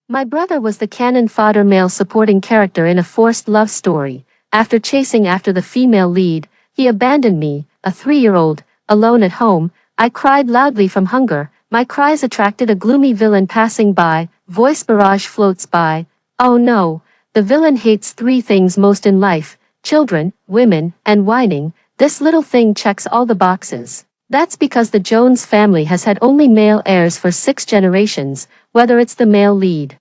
My brother was the cannon fodder male supporting character in a forced love story. After chasing after the female lead, he abandoned me, a 3-year-old, alone at home. I cried loudly from hunger. My cries attracted a gloomy villain passing by. Voice barrage floats by. Oh no, the villain hates 3 things most in life: children, women, and whining. This little thing checks all the boxes. That's because the Jones family has had only male heirs for 6 generations, whether it's the male lead,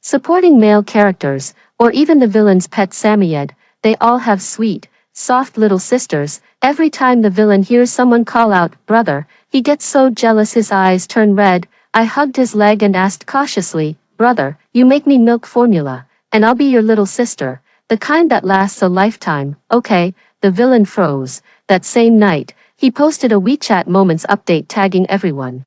supporting male characters, or even the villain's pet Samoyed, they all have sweet, soft little sisters. Every time the villain hears someone call out, "Brother," he gets so jealous his eyes turn red. I hugged his leg and asked cautiously, "Brother, you make me milk formula, and I'll be your little sister, the kind that lasts a lifetime, okay?" The villain froze. That same night, he posted a WeChat Moments update tagging everyone.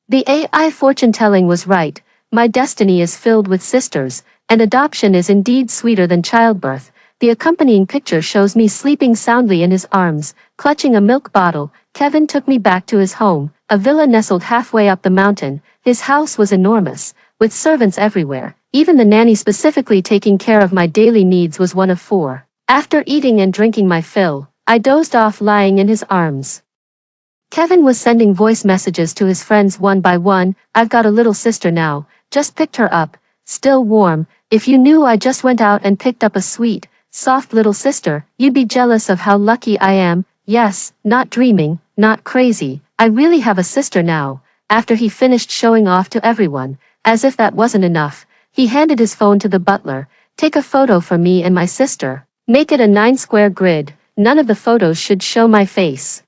The AI fortune-telling was right. My destiny is filled with sisters, and adoption is indeed sweeter than childbirth. The accompanying picture shows me sleeping soundly in his arms, clutching a milk bottle. Kevin took me back to his home, a villa nestled halfway up the mountain. His house was enormous, with servants everywhere. Even the nanny specifically taking care of my daily needs was one of 4. After eating and drinking my fill, I dozed off lying in his arms. Kevin was sending voice messages to his friends one by one. "I've got a little sister now, just picked her up, still warm. If you knew I just went out and picked up a sweet, soft little sister, you'd be jealous of how lucky I am. Yes, not dreaming, not crazy, I really have a sister now." After he finished showing off to everyone, as if that wasn't enough, he handed his phone to the butler. "Take a photo for me and my sister. Make it a 9-square grid. None of the photos should show my face,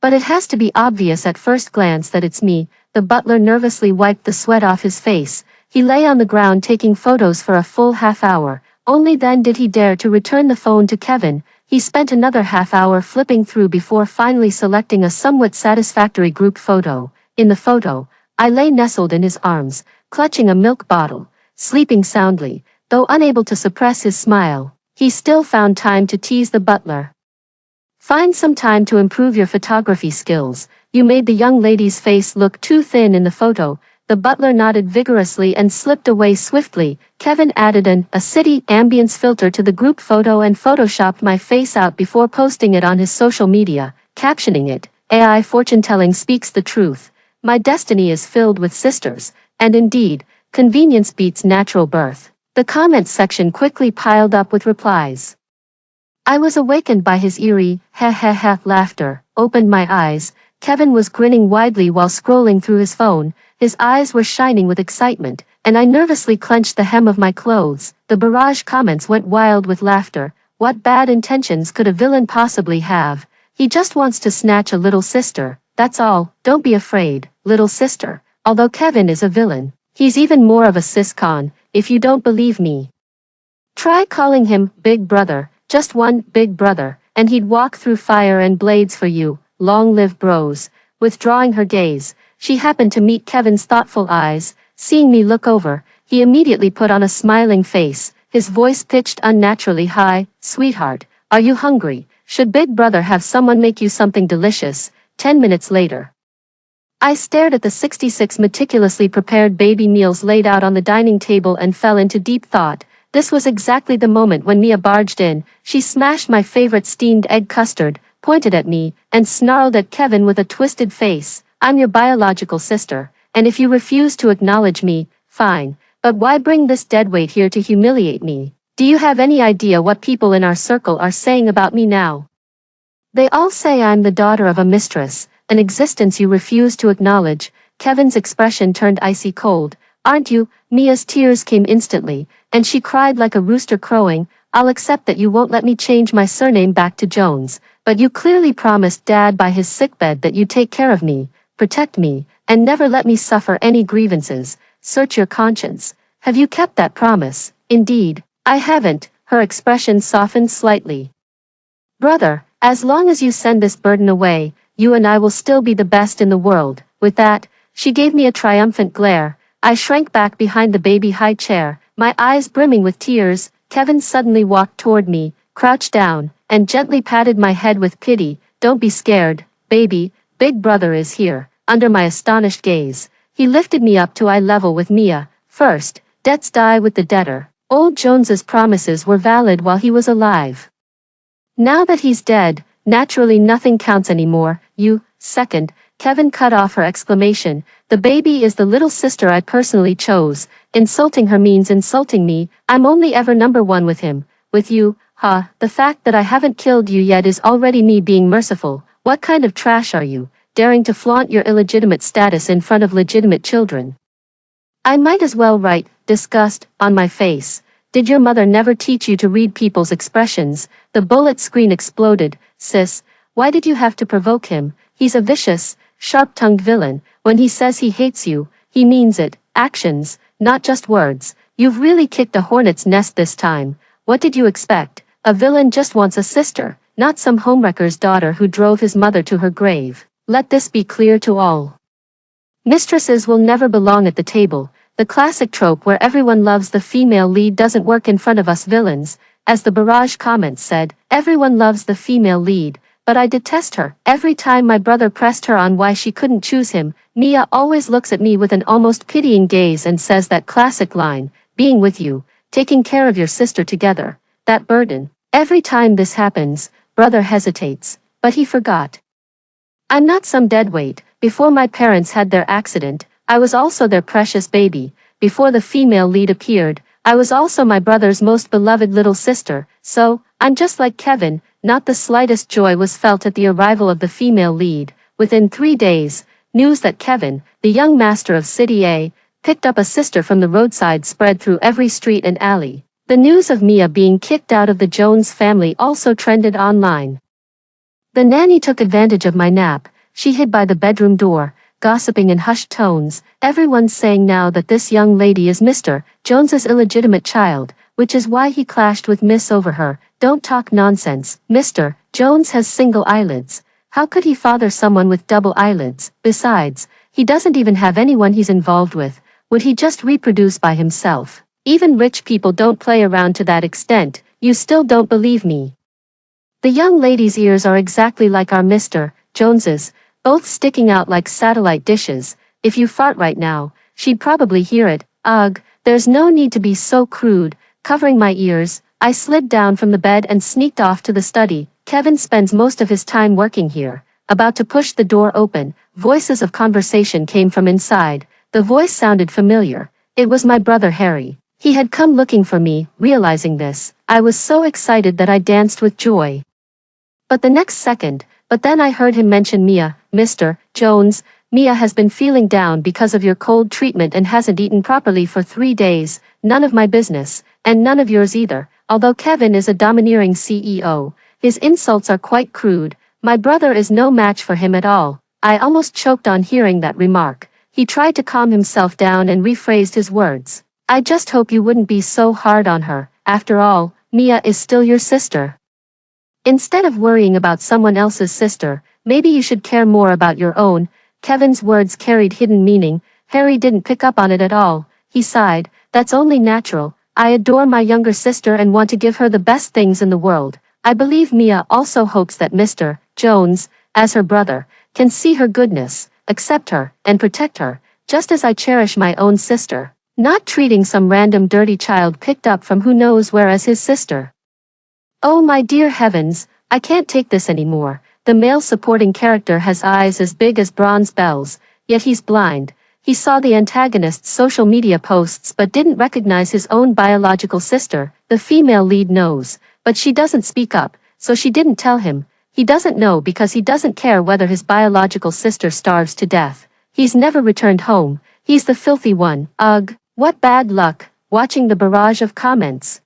but it has to be obvious at first glance that it's me." The butler nervously wiped the sweat off his face. He lay on the ground taking photos for a full half hour. Only then did he dare to return the phone to Kevin. He spent another half hour flipping through before finally selecting a somewhat satisfactory group photo. In the photo, I lay nestled in his arms, clutching a milk bottle, sleeping soundly. Though unable to suppress his smile, he still found time to tease the butler. "Find some time to improve your photography skills. You made the young lady's face look too thin in the photo." The butler nodded vigorously and slipped away swiftly. Kevin added an city ambience filter to the group photo and photoshopped my face out before posting it on his social media, captioning it, "AI fortune-telling speaks the truth. My destiny is filled with sisters," and indeed, convenience beats natural birth. The comments section quickly piled up with replies. I was awakened by his eerie, "ha ha ha" laughter. Opened my eyes. Kevin was grinning widely while scrolling through his phone. His eyes were shining with excitement, and I nervously clenched the hem of my clothes. The barrage comments went wild with laughter. What bad intentions could a villain possibly have? He just wants to snatch a little sister, that's all. Don't be afraid, little sister. Although Kevin is a villain, he's even more of a siscon. If you don't believe me, try calling him Big Brother. Just one Big Brother, and he'd walk through fire and blades for you. Long live bros. Withdrawing her gaze, she happened to meet Kevin's thoughtful eyes. Seeing me look over, he immediately put on a smiling face. His voice pitched unnaturally high. "Sweetheart, are you hungry? Should Big Brother have someone make you something delicious?" 10 minutes later, I stared at the 66 meticulously prepared baby meals laid out on the dining table and fell into deep thought. This was exactly the moment when Mia barged in. She smashed my favorite steamed egg custard, pointed at me, and snarled at Kevin with a twisted face. "I'm your biological sister, and if you refuse to acknowledge me, fine. But why bring this deadweight here to humiliate me? Do you have any idea what people in our circle are saying about me now? They all say I'm the daughter of a mistress, an existence you refuse to acknowledge." Kevin's expression turned icy cold. "Aren't you?" Mia's tears came instantly, and she cried like a rooster crowing. "I'll accept that you won't let me change my surname back to Jones, but you clearly promised Dad by his sickbed that you'd take care of me, protect me, and never let me suffer any grievances. Search your conscience. Have you kept that promise?" "Indeed, I haven't." Her expression softened slightly. "Brother, as long as you send this burden away, you and I will still be the best in the world." With that, she gave me a triumphant glare. I shrank back behind the baby high chair, my eyes brimming with tears. Kevin suddenly walked toward me, crouched down, and gently patted my head with pity. "Don't be scared, baby, Big Brother is here." Under my astonished gaze, he lifted me up to eye level with Mia. First, debts die with the debtor. Old Jones's promises were valid while he was alive. Now that he's dead, naturally nothing counts anymore. You. Second, Kevin cut off her exclamation. The baby is the little sister I personally chose. Insulting her means insulting me. I'm only ever number one with him. With you, ha, the fact that I haven't killed you yet is already me being merciful. What kind of trash are you, daring to flaunt your illegitimate status in front of legitimate children? I might as well write, disgust, on my face. Did your mother never teach you to read people's expressions? The bullet screen exploded. Sis, why did you have to provoke him? He's a vicious, sharp-tongued villain. When he says he hates you, he means it. Actions, not just words. You've really kicked a hornet's nest this time. What did you expect? A villain just wants a sister, not some homewrecker's daughter who drove his mother to her grave. Let this be clear to all. Mistresses will never belong at the table. The classic trope where everyone loves the female lead doesn't work in front of us villains. As the barrage comments said, everyone loves the female lead, but I detest her. Every time my brother pressed her on why she couldn't choose him, Mia always looks at me with an almost pitying gaze and says that classic line, being with you, taking care of your sister together, that burden. Every time this happens, brother hesitates, but he forgot. I'm not some deadweight. Before my parents had their accident, I was also their precious baby. Before the female lead appeared, I was also my brother's most beloved little sister. So, I'm just like Kevin. Not the slightest joy was felt at the arrival of the female lead. Within 3 days, news that Kevin, the young master of City A, picked up a sister from the roadside spread through every street and alley. The news of Mia being kicked out of the Jones family also trended online. The nanny took advantage of my nap. She hid by the bedroom door, gossiping in hushed tones. Everyone's saying now that this young lady is Mr. Jones's illegitimate child, which is why he clashed with Miss over her. Don't talk nonsense. Mr. Jones has single eyelids. How could he father someone with double eyelids? Besides, he doesn't even have anyone he's involved with. Would he just reproduce by himself? Even rich people don't play around to that extent. You still don't believe me. The young lady's ears are exactly like our Mr. Jones's, both sticking out like satellite dishes. If you fart right now, she'd probably hear it. Ugh, there's no need to be so crude. Covering my ears, I slid down from the bed and sneaked off to the study. Kevin spends most of his time working here. About to push the door open, voices of conversation came from inside. The voice sounded familiar. It was my brother Harry. He had come looking for me. Realizing this, I was so excited that I danced with joy. But the next second, then I heard him mention Mia. Mr. Jones, Mia has been feeling down because of your cold treatment and hasn't eaten properly for 3 days. None of my business, and none of yours either. Although Kevin is a domineering CEO, his insults are quite crude. My brother is no match for him at all. I almost choked on hearing that remark. He tried to calm himself down and rephrased his words. I just hope you wouldn't be so hard on her. After all, Mia is still your sister. Instead of worrying about someone else's sister, maybe you should care more about your own. Kevin's words carried hidden meaning. Harry didn't pick up on it at all. He sighed. That's only natural. I adore my younger sister and want to give her the best things in the world. I believe Mia also hopes that Mr. Jones, as her brother, can see her goodness, accept her, and protect her, just as I cherish my own sister. Not treating some random dirty child picked up from who knows where as his sister. Oh my dear heavens, I can't take this anymore. The male supporting character has eyes as big as bronze bells, yet he's blind. He saw the antagonist's social media posts but didn't recognize his own biological sister. The female lead knows, but she doesn't speak up, so she didn't tell him. He doesn't know because he doesn't care whether his biological sister starves to death. He's never returned home. He's the filthy one. Ugh, what bad luck. Watching the barrage of comments,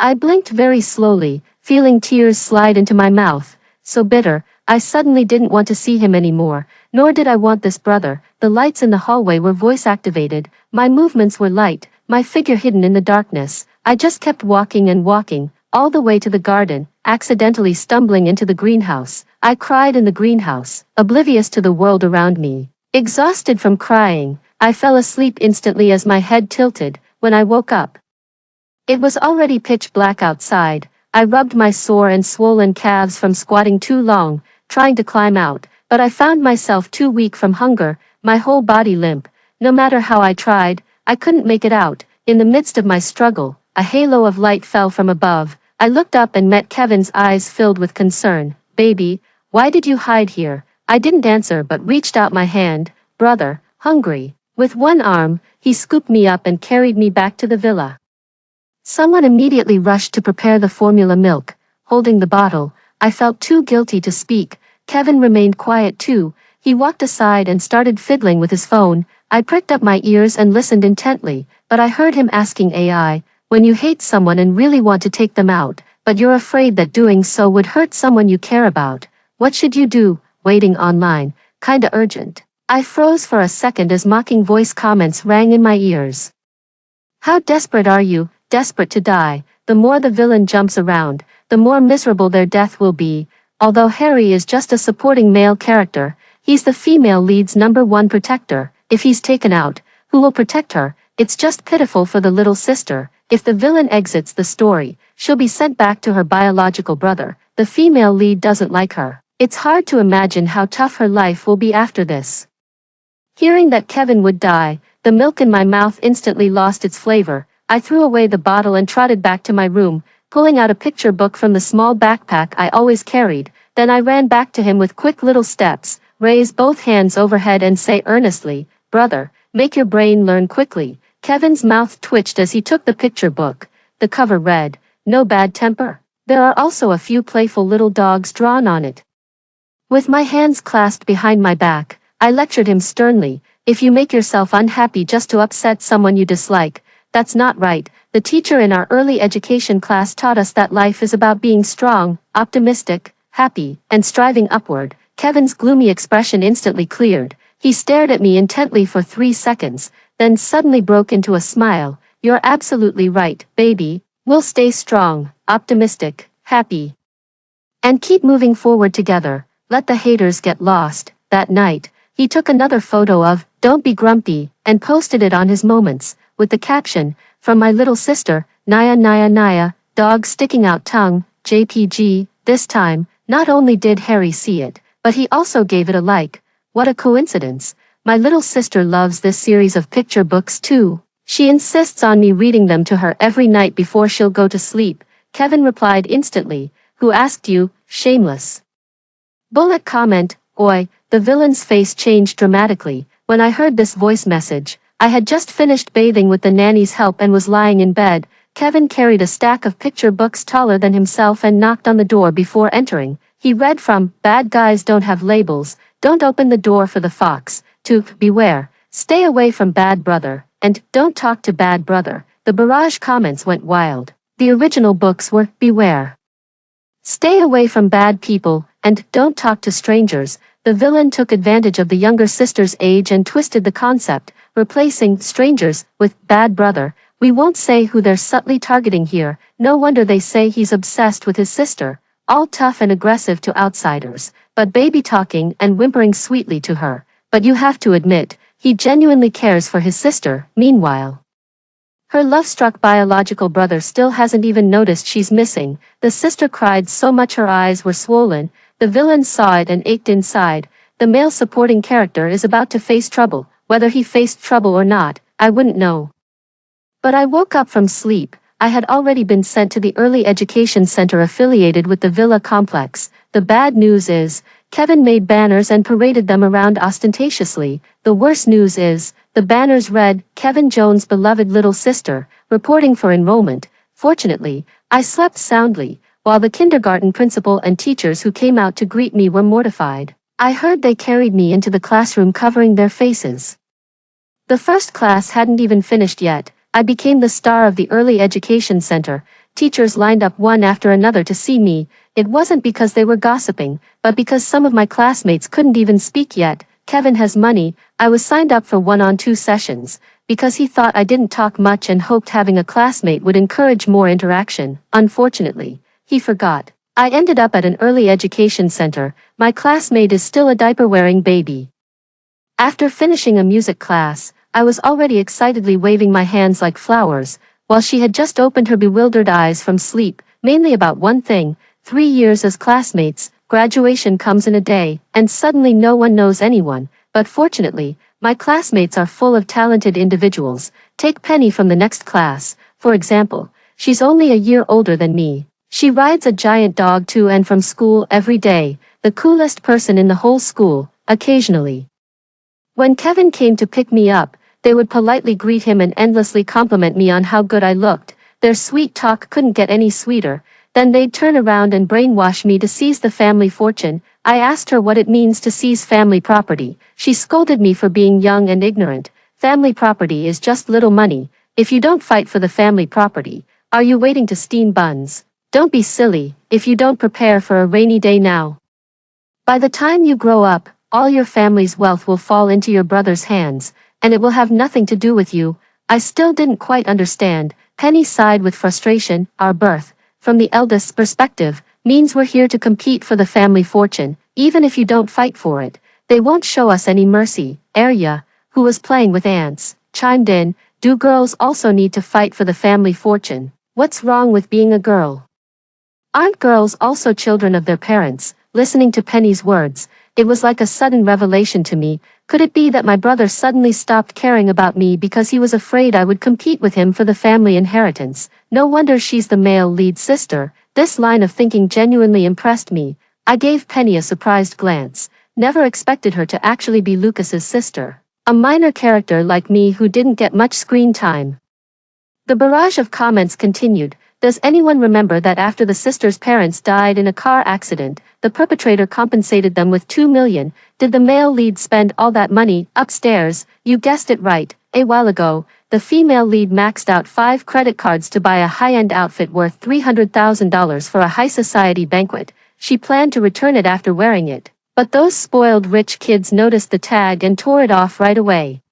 I blinked very slowly, feeling tears slide into my mouth. So bitter, I suddenly didn't want to see him anymore, nor did I want this brother. The lights in the hallway were voice-activated, my movements were light, my figure hidden in the darkness. I just kept walking and walking, all the way to the garden, accidentally stumbling into the greenhouse. I cried in the greenhouse, oblivious to the world around me. Exhausted from crying, I fell asleep instantly as my head tilted. When I woke up, it was already pitch black outside. I rubbed my sore and swollen calves from squatting too long, trying to climb out, but I found myself too weak from hunger, my whole body limp. No matter how I tried, I couldn't make it out. In the midst of my struggle, a halo of light fell from above. I looked up and met Kevin's eyes filled with concern. Baby, why did you hide here? I didn't answer but reached out my hand. Brother, hungry. With one arm, he scooped me up and carried me back to the villa. Someone immediately rushed to prepare the formula milk. Holding the bottle, I felt too guilty to speak. Kevin remained quiet too. He walked aside and started fiddling with his phone. I pricked up my ears and listened intently, but I heard him asking AI, when you hate someone and really want to take them out, but you're afraid that doing so would hurt someone you care about, what should you do? Waiting online, kinda urgent. I froze for a second as mocking voice comments rang in my ears. How desperate are you? Desperate to die. The more the villain jumps around, the more miserable their death will be. Although Harry is just a supporting male character, he's the female lead's #1 protector. If he's taken out, who will protect her? It's just pitiful for the little sister. If the villain exits the story, she'll be sent back to her biological brother. The female lead doesn't like her. It's hard to imagine how tough her life will be after this. Hearing that Kevin would die, the milk in my mouth instantly lost its flavor. I threw away the bottle and trotted back to my room, pulling out a picture book from the small backpack I always carried. Then I ran back to him with quick little steps, raise both hands overhead and say earnestly, Brother, make your brain learn quickly. Kevin's mouth twitched as he took the picture book. The cover read, No bad temper. There are also a few playful little dogs drawn on it. With my hands clasped behind my back, I lectured him sternly, if you make yourself unhappy just to upset someone you dislike, that's not right. The teacher in our early education class taught us that life is about being strong, optimistic, happy, and striving upward. Kevin's gloomy expression instantly cleared. He stared at me intently for 3 seconds, then suddenly broke into a smile. You're absolutely right, baby. We'll stay strong, optimistic, happy, and keep moving forward together. Let the haters get lost. That night, he took another photo of, Don't be grumpy, and posted it on his moments, with the caption, From my little sister, Naya Naya Naya, dog sticking out tongue, JPG. This time, not only did Harry see it, but he also gave it a like. What a coincidence. My little sister loves this series of picture books too. She insists on me reading them to her every night before she'll go to sleep. Kevin replied instantly, Who asked you? Shameless. Bullet comment, Oi. The villain's face changed dramatically. When I heard this voice message, I had just finished bathing with the nanny's help and was lying in bed. Kevin carried a stack of picture books taller than himself and knocked on the door before entering. He read from, Bad guys don't have labels, don't open the door for the fox, to, Beware, stay away from bad brother, and, don't talk to bad brother. The barrage comments went wild. The original books were, Beware, stay away from bad people, and, don't talk to strangers. The villain took advantage of the younger sister's age and twisted the concept, replacing strangers with bad brother. We won't say who they're subtly targeting here. No wonder they say he's obsessed with his sister, all tough and aggressive to outsiders, but baby talking and whimpering sweetly to her. But you have to admit, he genuinely cares for his sister. Meanwhile, her love-struck biological brother still hasn't even noticed she's missing. The sister cried so much her eyes were swollen. The villain saw it and ached inside. The male supporting character is about to face trouble. Whether he faced trouble or not, I wouldn't know. But I woke up from sleep. I had already been sent to the early education center affiliated with the villa complex. The bad news is, Kevin made banners and paraded them around ostentatiously. The worst news is, the banners read, Kevin Jones' beloved little sister, reporting for enrollment. Fortunately, I slept soundly, while the kindergarten principal and teachers who came out to greet me were mortified. I heard they carried me into the classroom covering their faces. The first class hadn't even finished yet. I became the star of the early education center. Teachers lined up one after another to see me. It wasn't because they were gossiping, but because some of my classmates couldn't even speak yet. Kevin has money. I was signed up for 1-on-2 sessions, because he thought I didn't talk much and hoped having a classmate would encourage more interaction. Unfortunately, he forgot. I ended up at an early education center. My classmate is still a diaper-wearing baby. After finishing a music class, I was already excitedly waving my hands like flowers, while she had just opened her bewildered eyes from sleep, mainly about one thing, 3 years as classmates, graduation comes in a day, and suddenly no one knows anyone. But fortunately, my classmates are full of talented individuals. Take Penny from the next class, for example. She's only a year older than me. She rides a giant dog to and from school every day, the coolest person in the whole school, occasionally. When Kevin came to pick me up, they would politely greet him and endlessly compliment me on how good I looked. Their sweet talk couldn't get any sweeter. Then they'd turn around and brainwash me to seize the family fortune. I asked her what it means to seize family property. She scolded me for being young and ignorant. Family property is just little money. If you don't fight for the family property, are you waiting to steam buns? Don't be silly, if you don't prepare for a rainy day now. By the time you grow up, all your family's wealth will fall into your brother's hands, and it will have nothing to do with you. I still didn't quite understand. Penny sighed with frustration. Our birth, from the eldest's perspective, means we're here to compete for the family fortune, even if you don't fight for it. They won't show us any mercy. Arya, who was playing with ants, chimed in, do girls also need to fight for the family fortune? What's wrong with being a girl? Aren't girls also children of their parents? Listening to Penny's words, it was like a sudden revelation to me. Could it be that my brother suddenly stopped caring about me because he was afraid I would compete with him for the family inheritance? No wonder she's the male lead sister. This line of thinking genuinely impressed me. I gave Penny a surprised glance. Never expected her to actually be Lucas's sister. A minor character like me who didn't get much screen time. The barrage of comments continued. Does anyone remember that after the sisters' parents died in a car accident, the perpetrator compensated them with $2 million? Did the male lead spend all that money? Upstairs, you guessed it right, a while ago, the female lead maxed out 5 credit cards to buy a high-end outfit worth $300,000 for a high society banquet. She planned to return it after wearing it, but those spoiled rich kids noticed the tag and tore it off right away.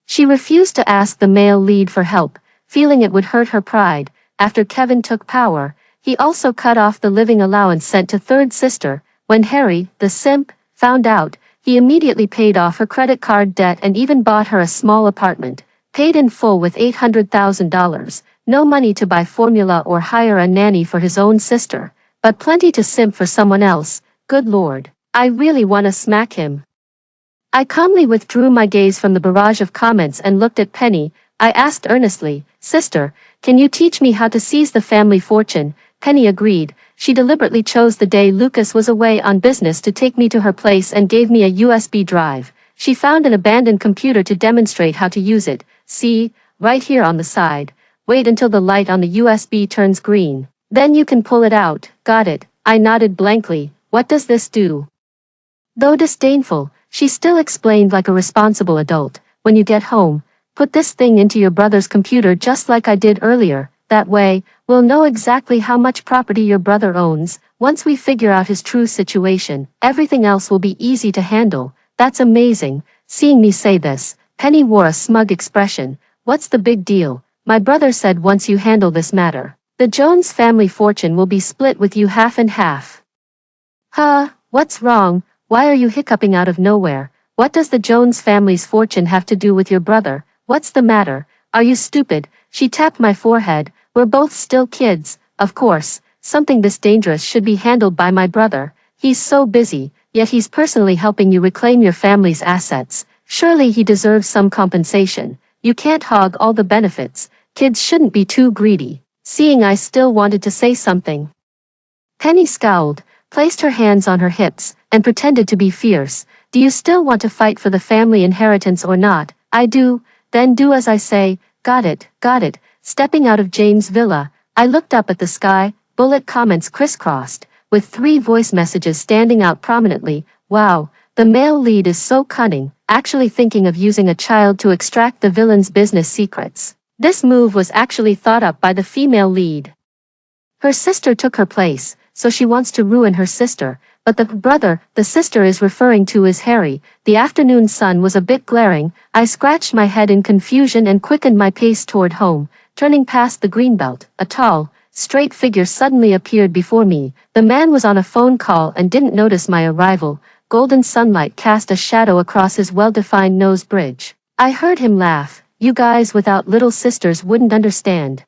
She refused to ask the male lead for help, feeling it would hurt her pride. After Kevin took power, he also cut off the living allowance sent to third sister. When Harry, the simp, found out, he immediately paid off her credit card debt and even bought her a small apartment, paid in full with $800,000. No money to buy formula or hire a nanny for his own sister, but plenty to simp for someone else. Good Lord, I really want to smack him. I calmly withdrew my gaze from the barrage of comments and looked at Penny. I asked earnestly, Sister, can you teach me how to seize the family fortune? Penny agreed. She deliberately chose the day Lucas was away on business to take me to her place and gave me a USB drive. She found an abandoned computer to demonstrate how to use it. See, right here on the side. Wait until the light on the USB turns green. Then you can pull it out. Got it. I nodded blankly. What does this do? Though disdainful, she still explained like a responsible adult. When you get home, put this thing into your brother's computer just like I did earlier. That way, we'll know exactly how much property your brother owns. Once we figure out his true situation, everything else will be easy to handle. That's amazing. Seeing me say this, Penny wore a smug expression. What's the big deal? My brother said once you handle this matter, the Jones family fortune will be split with you half and half. Huh, what's wrong? Why are you hiccuping out of nowhere? What does the Jones family's fortune have to do with your brother? What's the matter? Are you stupid? She tapped my forehead. We're both still kids. Of course, something this dangerous should be handled by my brother. He's so busy, yet he's personally helping you reclaim your family's assets. Surely he deserves some compensation. You can't hog all the benefits. Kids shouldn't be too greedy. Seeing I still wanted to say something, Penny scowled, placed her hands on her hips, and pretended to be fierce. Do you still want to fight for the family inheritance or not? I do. Then do as I say. Got it, got it. Stepping out of James' villa, I looked up at the sky. Bullet comments crisscrossed, with 3 voice messages standing out prominently. Wow, the male lead is so cunning, actually thinking of using a child to extract the villain's business secrets. This move was actually thought up by the female lead. Her sister took her place, so she wants to ruin her sister. But the brother the sister is referring to is Harry. The afternoon sun was a bit glaring. I scratched my head in confusion and quickened my pace toward home. Turning past the greenbelt, a tall, straight figure suddenly appeared before me. The man was on a phone call and didn't notice my arrival. Golden sunlight cast a shadow across his well-defined nose bridge. I heard him laugh. You guys without little sisters wouldn't understand.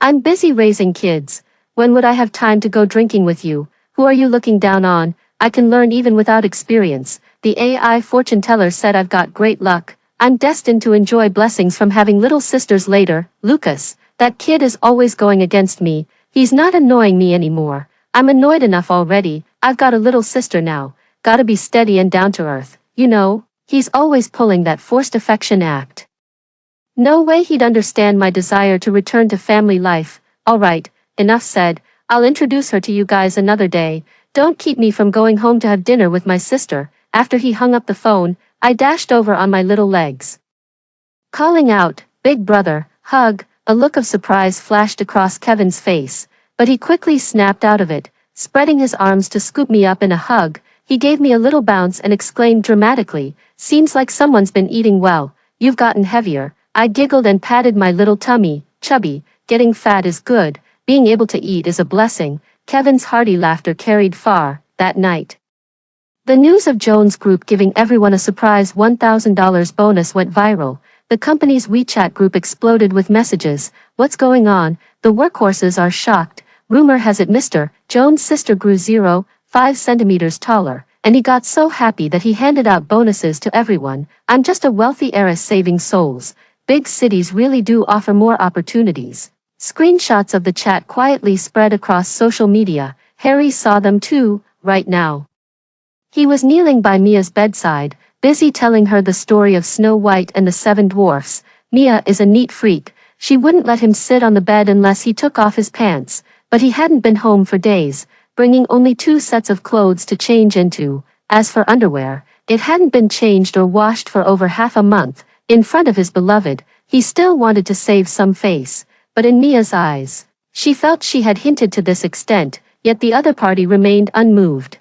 I'm busy raising kids. When would I have time to go drinking with you? Who are you looking down on? I can learn even without experience. The AI fortune teller said I've got great luck. I'm destined to enjoy blessings from having little sisters later. Lucas, that kid is always going against me. He's not annoying me anymore. I'm annoyed enough already. I've got a little sister now. Gotta be steady and down to earth. You know, he's always pulling that forced affection act. No way he'd understand my desire to return to family life. Alright, enough said. I'll introduce her to you guys another day. Don't keep me from going home to have dinner with my sister. After he hung up the phone, I dashed over on my little legs, calling out, "Big brother, hug." A look of surprise flashed across Kevin's face, but he quickly snapped out of it, spreading his arms to scoop me up in a hug. He gave me a little bounce and exclaimed dramatically, "Seems like someone's been eating well. You've gotten heavier." I giggled and patted my little tummy. Chubby, getting fat is good, being able to eat is a blessing. Kevin's hearty laughter carried far. That night, the news of Jones Group giving everyone a surprise $1,000 bonus went viral. The company's WeChat group exploded with messages. "What's going on? The workhorses are shocked. Rumor has it Mr. Jones' sister grew 0.5 centimeters taller, and he got so happy that he handed out bonuses to everyone. I'm just a wealthy heiress saving souls. Big cities really do offer more opportunities." Screenshots of the chat quietly spread across social media. Harry saw them too, right now. He was kneeling by Mia's bedside, busy telling her the story of Snow White and the Seven Dwarfs. Mia is a neat freak. She wouldn't let him sit on the bed unless he took off his pants, but he hadn't been home for days, bringing only 2 sets of clothes to change into. As for underwear, it hadn't been changed or washed for over half a month. In front of his beloved, he still wanted to save some face, but in Mia's eyes, she felt she had hinted to this extent, yet the other party remained unmoved.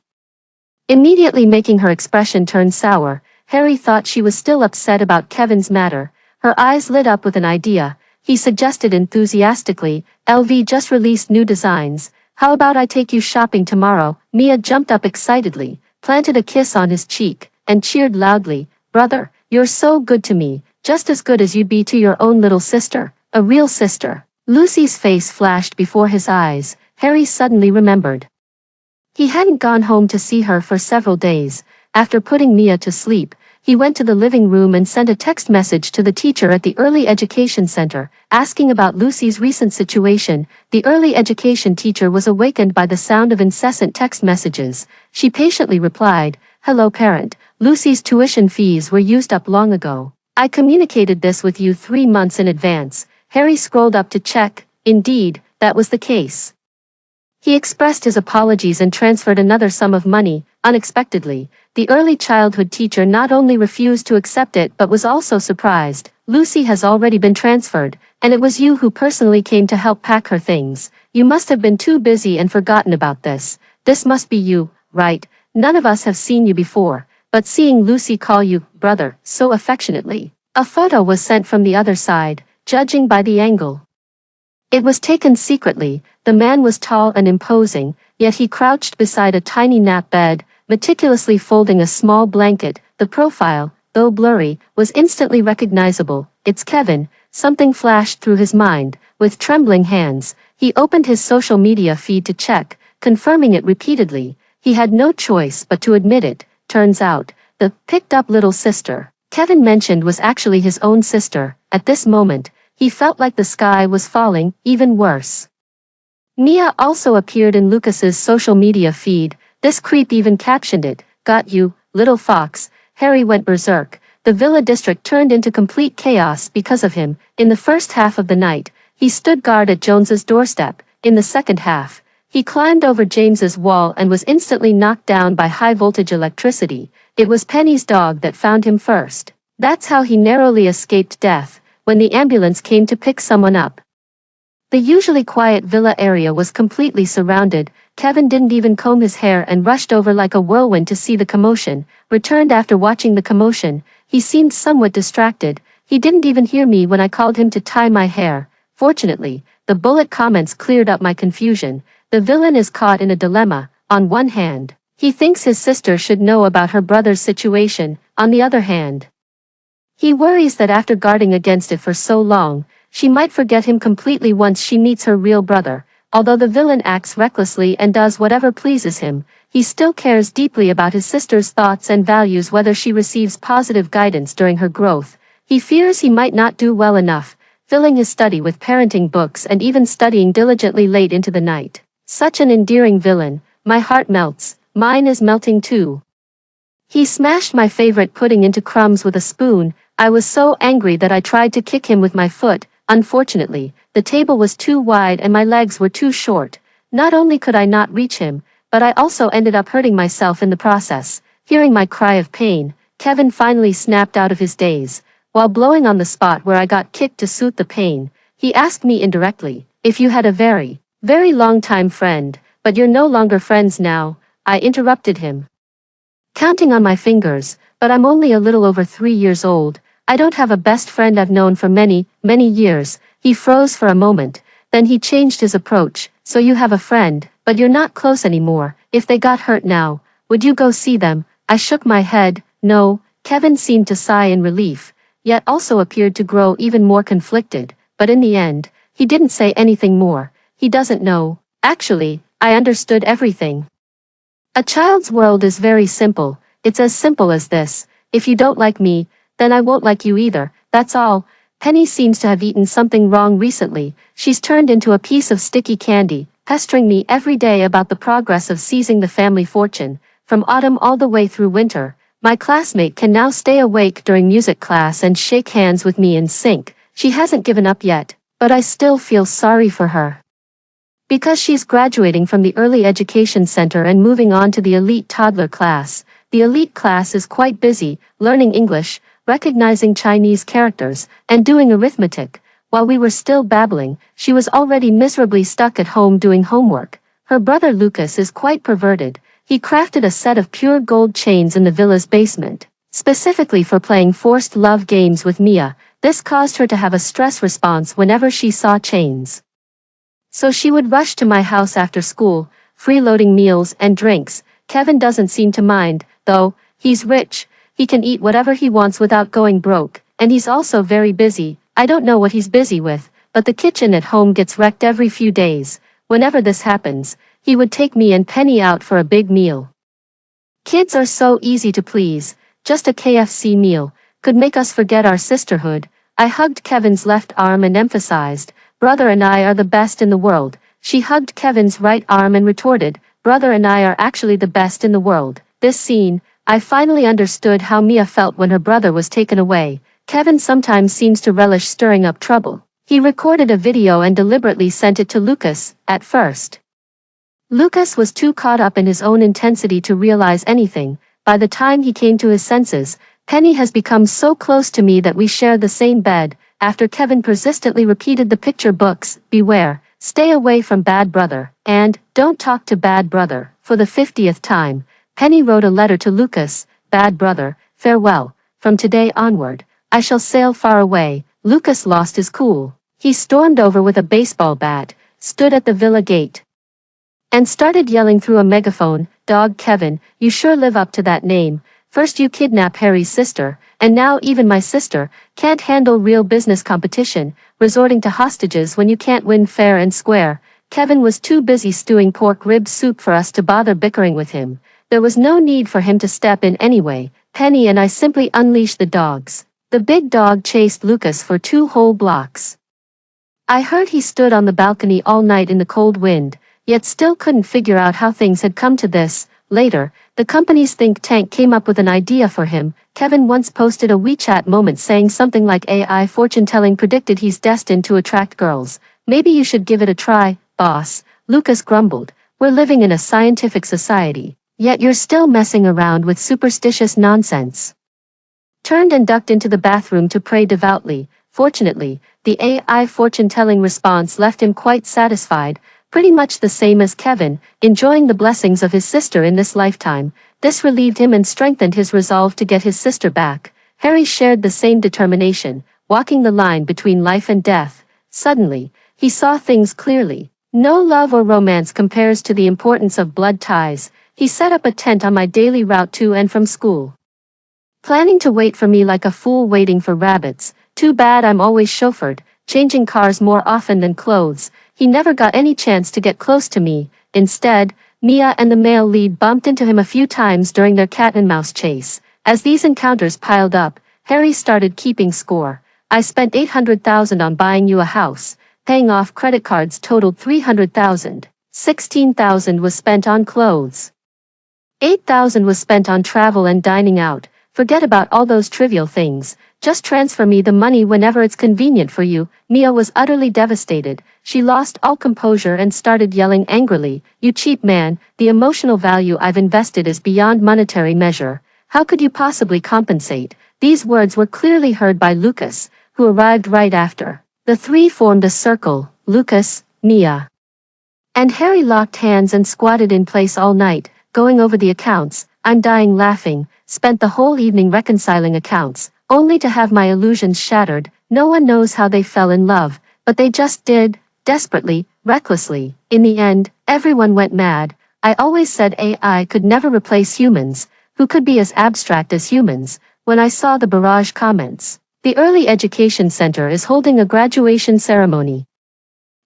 Immediately making her expression turn sour, Harry thought she was still upset about Kevin's matter. Her eyes lit up with an idea. He suggested enthusiastically, "LV just released new designs. How about I take you shopping tomorrow?" Mia jumped up excitedly, planted a kiss on his cheek, and cheered loudly, "Brother, you're so good to me, just as good as you'd be to your own little sister, a real sister." Lucy's face flashed before his eyes. Harry suddenly remembered. He hadn't gone home to see her for several days. After putting Mia to sleep, he went to the living room and sent a text message to the teacher at the early education center, asking about Lucy's recent situation. The early education teacher was awakened by the sound of incessant text messages. She patiently replied, "Hello parent, Lucy's tuition fees were used up long ago. I communicated this with you 3 months in advance." Harry scrolled up to check. Indeed, that was the case. He expressed his apologies and transferred another sum of money. Unexpectedly, the early childhood teacher not only refused to accept it but was also surprised. "Lucy has already been transferred, and it was you who personally came to help pack her things. You must have been too busy and forgotten about this. This must be you, right? None of us have seen you before, but seeing Lucy call you brother so affectionately." A photo was sent from the other side, judging by the angle. It was taken secretly. The man was tall and imposing, yet he crouched beside a tiny nap bed, meticulously folding a small blanket. The profile, though blurry, was instantly recognizable. "It's Kevin." Something flashed through his mind. With trembling hands, he opened his social media feed to check, confirming it repeatedly. He had no choice but to admit it. Turns out, the picked-up little sister Kevin mentioned was actually his own sister. At this moment, he felt like the sky was falling. Even worse, Mia also appeared in Lucas's social media feed. This creep even captioned it, "Got you, little fox." Harry went berserk. The Villa district turned into complete chaos because of him. In the first half of the night, he stood guard at Jones's doorstep. In the second half, he climbed over James's wall and was instantly knocked down by high-voltage electricity. It was Penny's dog that found him first. That's how he narrowly escaped death, when the ambulance came to pick someone up. The usually quiet villa area was completely surrounded. Kevin didn't even comb his hair and rushed over like a whirlwind to see the commotion. Returned after watching the commotion, he seemed somewhat distracted. He didn't even hear me when I called him to tie my hair. Fortunately, the bullet comments cleared up my confusion. The villain is caught in a dilemma. On one hand, he thinks his sister should know about her brother's situation. On the other hand, he worries that after guarding against it for so long, she might forget him completely once she meets her real brother. Although the villain acts recklessly and does whatever pleases him, he still cares deeply about his sister's thoughts and values, whether she receives positive guidance during her growth. He fears he might not do well enough, filling his study with parenting books and even studying diligently late into the night. Such an endearing villain, my heart melts, mine is melting too. He smashed my favorite pudding into crumbs with a spoon. I was so angry that I tried to kick him with my foot. Unfortunately, the table was too wide and my legs were too short. Not only could I not reach him, but I also ended up hurting myself in the process. Hearing my cry of pain, Kevin finally snapped out of his daze. While blowing on the spot where I got kicked to soothe the pain, he asked me indirectly, if you had a very, very long time friend, but you're no longer friends now. I interrupted him, counting on my fingers, but I'm only a little over 3 years old. I don't have a best friend I've known for many, many years. He froze for a moment, then he changed his approach. So you have a friend, but you're not close anymore. If they got hurt now, would you go see them? I shook my head. No. Kevin seemed to sigh in relief, yet also appeared to grow even more conflicted, but in the end, he didn't say anything more. He doesn't know. Actually, I understood everything. A child's world is very simple. It's as simple as this. If you don't like me, then I won't like you either. That's all. Penny seems to have eaten something wrong recently. She's turned into a piece of sticky candy, pestering me every day about the progress of seizing the family fortune. From autumn all the way through winter, my classmate can now stay awake during music class and shake hands with me in sync. She hasn't given up yet, but I still feel sorry for her. Because she's graduating from the early education center and moving on to the elite toddler class. The elite class is quite busy, learning English, recognizing Chinese characters, and doing arithmetic. While we were still babbling, she was already miserably stuck at home doing homework. Her brother Lucas is quite perverted. He crafted a set of pure gold chains in the villa's basement, specifically for playing forced love games with Mia. This caused her to have a stress response whenever she saw chains. So she would rush to my house after school, freeloading meals and drinks. Kevin doesn't seem to mind, though. He's rich, he can eat whatever he wants without going broke, and he's also very busy. I don't know what he's busy with, but the kitchen at home gets wrecked every few days. Whenever this happens, he would take me and Penny out for a big meal. Kids are so easy to please. Just a KFC meal could make us forget our sisterhood. I hugged Kevin's left arm and emphasized, "Brother and I are the best in the world." She hugged Kevin's right arm and retorted, "Brother and I are actually the best in the world." This scene, I finally understood how Mia felt when her brother was taken away. Kevin sometimes seems to relish stirring up trouble. He recorded a video and deliberately sent it to Lucas. At first, Lucas was too caught up in his own intensity to realize anything. By the time he came to his senses, Penny has become so close to me that we share the same bed. After Kevin persistently repeated the picture books, "Beware, stay away from bad brother," and "Don't talk to bad brother," for the 50th time, Penny wrote a letter to Lucas. "Bad brother, farewell. From today onward, I shall sail far away." Lucas lost his cool. He stormed over with a baseball bat, stood at the villa gate, and started yelling through a megaphone, "Dog Kevin, you sure live up to that name. First you kidnap Harry's sister, and now even my sister can't handle real business competition, resorting to hostages when you can't win fair and square." Kevin was too busy stewing pork rib soup for us to bother bickering with him. There was no need for him to step in anyway. Penny and I simply unleashed the dogs. The big dog chased Lucas for 2 whole blocks. I heard he stood on the balcony all night in the cold wind, yet still couldn't figure out how things had come to this. Later, the company's think tank came up with an idea for him. Kevin once posted a WeChat moment saying something like AI fortune-telling predicted he's destined to attract girls. "Maybe you should give it a try, boss." Lucas grumbled, "We're living in a scientific society, yet you're still messing around with superstitious nonsense." Turned and ducked into the bathroom to pray devoutly. Fortunately, the AI fortune-telling response left him quite satisfied, pretty much the same as Kevin, enjoying the blessings of his sister in this lifetime. This relieved him and strengthened his resolve to get his sister back. Harry shared the same determination, walking the line between life and death. Suddenly, he saw things clearly. No love or romance compares to the importance of blood ties. He set up a tent on my daily route to and from school, planning to wait for me like a fool waiting for rabbits. Too bad I'm always chauffeured, changing cars more often than clothes. He never got any chance to get close to me. Instead, Mia and the male lead bumped into him a few times during their cat and mouse chase. As these encounters piled up, Harry started keeping score. I spent 800,000 on buying you a house. Paying off credit cards totaled 300,000. 16,000 was spent on clothes. 8,000 was spent on travel and dining out. Forget about all those trivial things. Just transfer me the money whenever it's convenient for you. Mia was utterly devastated. She lost all composure and started yelling angrily, "You cheap man, the emotional value I've invested is beyond monetary measure. How could you possibly compensate?" These words were clearly heard by Lucas, who arrived right after. The three formed a circle: Lucas, Mia, and Harry locked hands and squatted in place all night, going over the accounts. I'm dying laughing. Spent the whole evening reconciling accounts, only to have my illusions shattered. No one knows how they fell in love, but they just did, desperately, recklessly. In the end, everyone went mad. I always said AI could never replace humans, who could be as abstract as humans, when I saw the barrage comments. The Early Education Center is holding a graduation ceremony.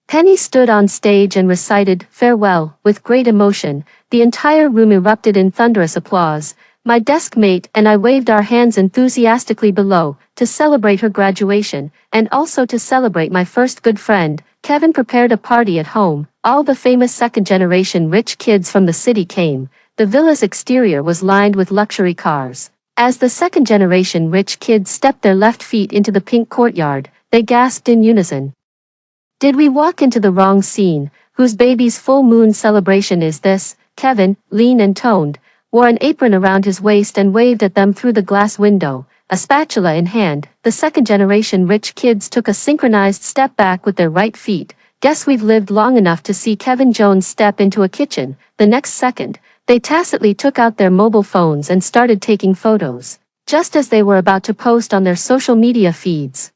Penny stood on stage and recited "Farewell" with great emotion. The entire room erupted in thunderous applause. My desk mate and I waved our hands enthusiastically below, to celebrate her graduation, and also to celebrate my first good friend. Kevin prepared a party at home. All the famous second-generation rich kids from the city came. The villa's exterior was lined with luxury cars. As the second-generation rich kids stepped their left feet into the pink courtyard, they gasped in unison. Did we walk into the wrong scene? Whose baby's full moon celebration is this? Kevin, lean and toned, wore an apron around his waist and waved at them through the glass window, a spatula in hand. The second-generation rich kids took a synchronized step back with their right feet. Guess we've lived long enough to see Kevin Jones step into a kitchen. The next second, they tacitly took out their mobile phones and started taking photos, just as they were about to post on their social media feeds.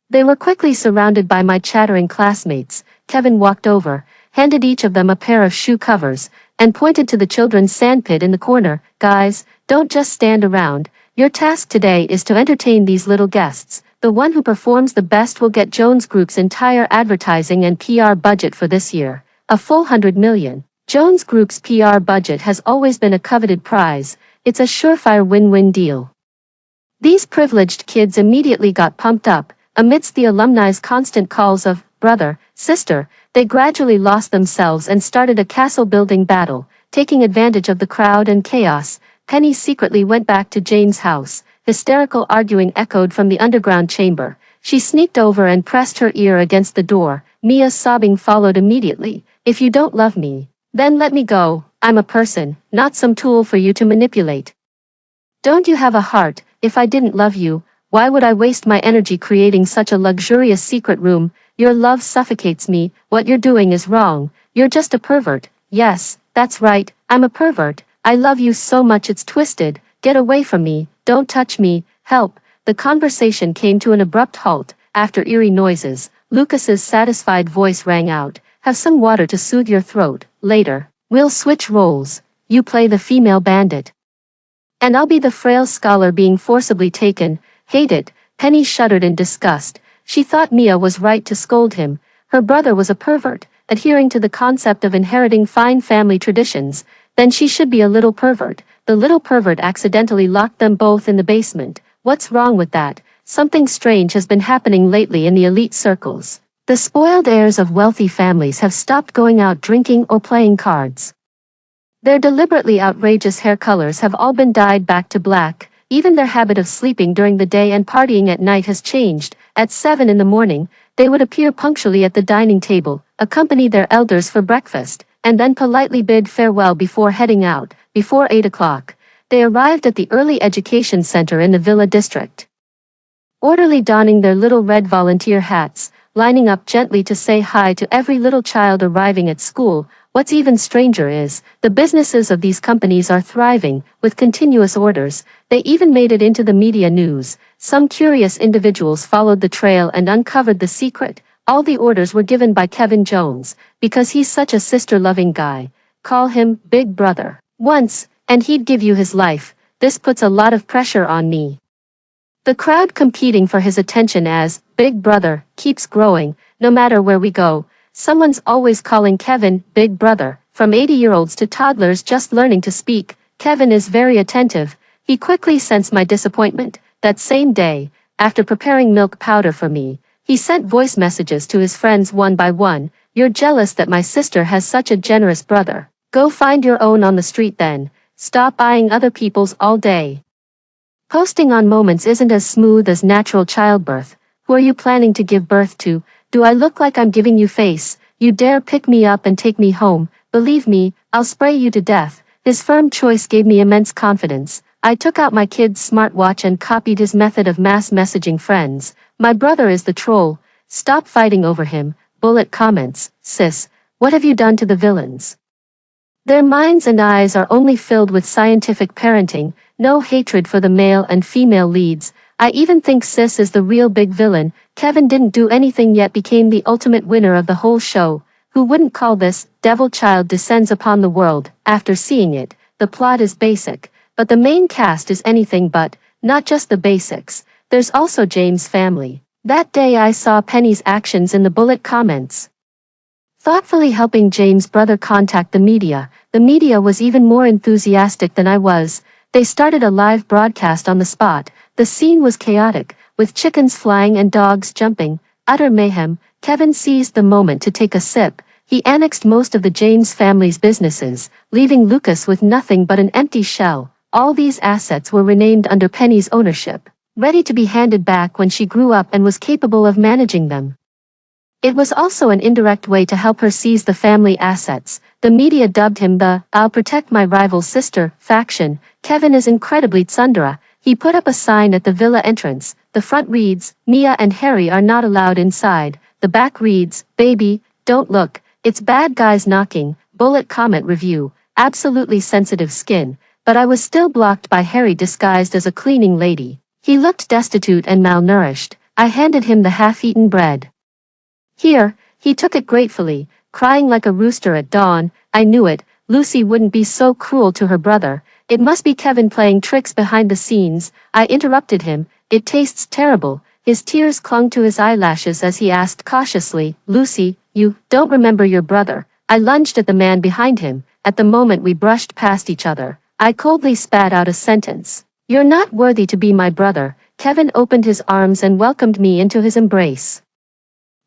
They were quickly surrounded by my chattering classmates. Kevin walked over, handed each of them a pair of shoe covers, and pointed to the children's sandpit in the corner. Guys, don't just stand around. Your task today is to entertain these little guests. The one who performs the best will get Jones Group's entire advertising and PR budget for this year, a full 100 million. Jones Group's PR budget has always been a coveted prize. It's a surefire win-win deal. These privileged kids immediately got pumped up. Amidst the alumni's constant calls of brother, sister, they gradually lost themselves and started a castle-building battle. Taking advantage of the crowd and chaos, Penny secretly went back to Jane's house. Hysterical arguing echoed from the underground chamber. She sneaked over and pressed her ear against the door. Mia's sobbing followed immediately. If you don't love me, then let me go. I'm a person, not some tool for you to manipulate. Don't you have a heart? If I didn't love you, why would I waste my energy creating such a luxurious secret room? Your love suffocates me. What you're doing is wrong. You're just a pervert. Yes, that's right, I'm a pervert. I love you so much it's twisted. Get away from me. Don't touch me. Help. The conversation came to an abrupt halt. After eerie noises, Lucas's satisfied voice rang out. Have some water to soothe your throat. Later, we'll switch roles. You play the female bandit, and I'll be the frail scholar being forcibly taken. Hate it. Penny shuddered in disgust. She thought Mia was right to scold him. Her brother was a pervert, adhering to the concept of inheriting fine family traditions. Then she should be a little pervert. The little pervert accidentally locked them both in the basement. What's wrong with that? Something strange has been happening lately in the elite circles. The spoiled heirs of wealthy families have stopped going out drinking or playing cards. Their deliberately outrageous hair colors have all been dyed back to black. Even their habit of sleeping during the day and partying at night has changed. At 7 in the morning, they would appear punctually at the dining table, accompany their elders for breakfast, and then politely bid farewell before heading out. Before 8 o'clock, they arrived at the Early Education Center in the Villa District, orderly donning their little red volunteer hats, lining up gently to say hi to every little child arriving at school. What's even stranger is, the businesses of these companies are thriving, with continuous orders. They even made it into the media news. Some curious individuals followed the trail and uncovered the secret. All the orders were given by Kevin Jones, because he's such a sister-loving guy. Call him Big Brother once, and he'd give you his life. This puts a lot of pressure on me. The crowd competing for his attention as Big Brother keeps growing. No matter where we go, someone's always calling Kevin Big Brother, from 80-year-olds to toddlers just learning to speak. Kevin is very attentive. He quickly sensed my disappointment. That same day, after preparing milk powder for me, he sent voice messages to his friends one by one. You're jealous that my sister has such a generous brother. Go find your own on the street then. Stop buying other people's all day. Posting on moments isn't as smooth as natural childbirth. Who are you planning to give birth to? Do I look like I'm giving you face? You dare pick me up and take me home? Believe me, I'll spray you to death. His firm choice gave me immense confidence. I took out my kid's smartwatch and copied his method of mass messaging friends. My brother is the troll. Stop fighting over him. Bullet comments. Sis, what have you done to the villains? Their minds and eyes are only filled with scientific parenting, no hatred for the male and female leads. I even think Sis is the real big villain. Kevin didn't do anything yet became the ultimate winner of the whole show. Who wouldn't call this? Devil Child descends upon the world. After seeing it, the plot is basic, but the main cast is anything but, not just the basics. There's also James' family. That day I saw Penny's actions in the bullet comments. Thoughtfully helping James' brother contact the media was even more enthusiastic than I was. They started a live broadcast on the spot. The scene was chaotic, with chickens flying and dogs jumping, utter mayhem. Kevin seized the moment to take a sip. He annexed most of the James family's businesses, leaving Lucas with nothing but an empty shell. All these assets were renamed under Penny's ownership, ready to be handed back when she grew up and was capable of managing them. It was also an indirect way to help her seize the family assets. The media dubbed him the "I'll protect my rival sister" faction. Kevin is incredibly tsundere. He put up a sign at the villa entrance. The front reads, "Mia and Harry are not allowed inside." The back reads, "Baby, don't look, it's bad guys knocking." Bullet comment review, absolutely sensitive skin, but I was still blocked by Harry disguised as a cleaning lady. He looked destitute and malnourished. I handed him the half-eaten bread. Here, he took it gratefully, crying like a rooster at dawn. I knew it, Lucy wouldn't be so cruel to her brother. It must be Kevin playing tricks behind the scenes. I interrupted him. It tastes terrible. His tears clung to his eyelashes as he asked cautiously, "Lucy, you don't remember your brother?" I lunged at the man behind him. At the moment we brushed past each other, I coldly spat out a sentence. "You're not worthy to be my brother." Kevin opened his arms and welcomed me into his embrace.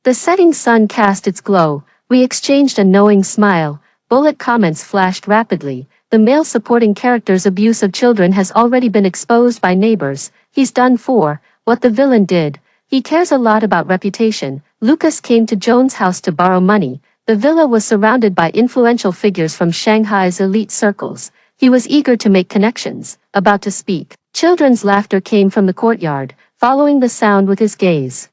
The setting sun cast its glow. We exchanged a knowing smile. Bullet comments flashed rapidly. The male supporting character's abuse of children has already been exposed by neighbors. He's done for what the villain did. He cares a lot about reputation. Lucas came to Joan's house to borrow money. The villa was surrounded by influential figures from Shanghai's elite circles. He was eager to make connections. About to speak, children's laughter came from the courtyard, following the sound with his gaze.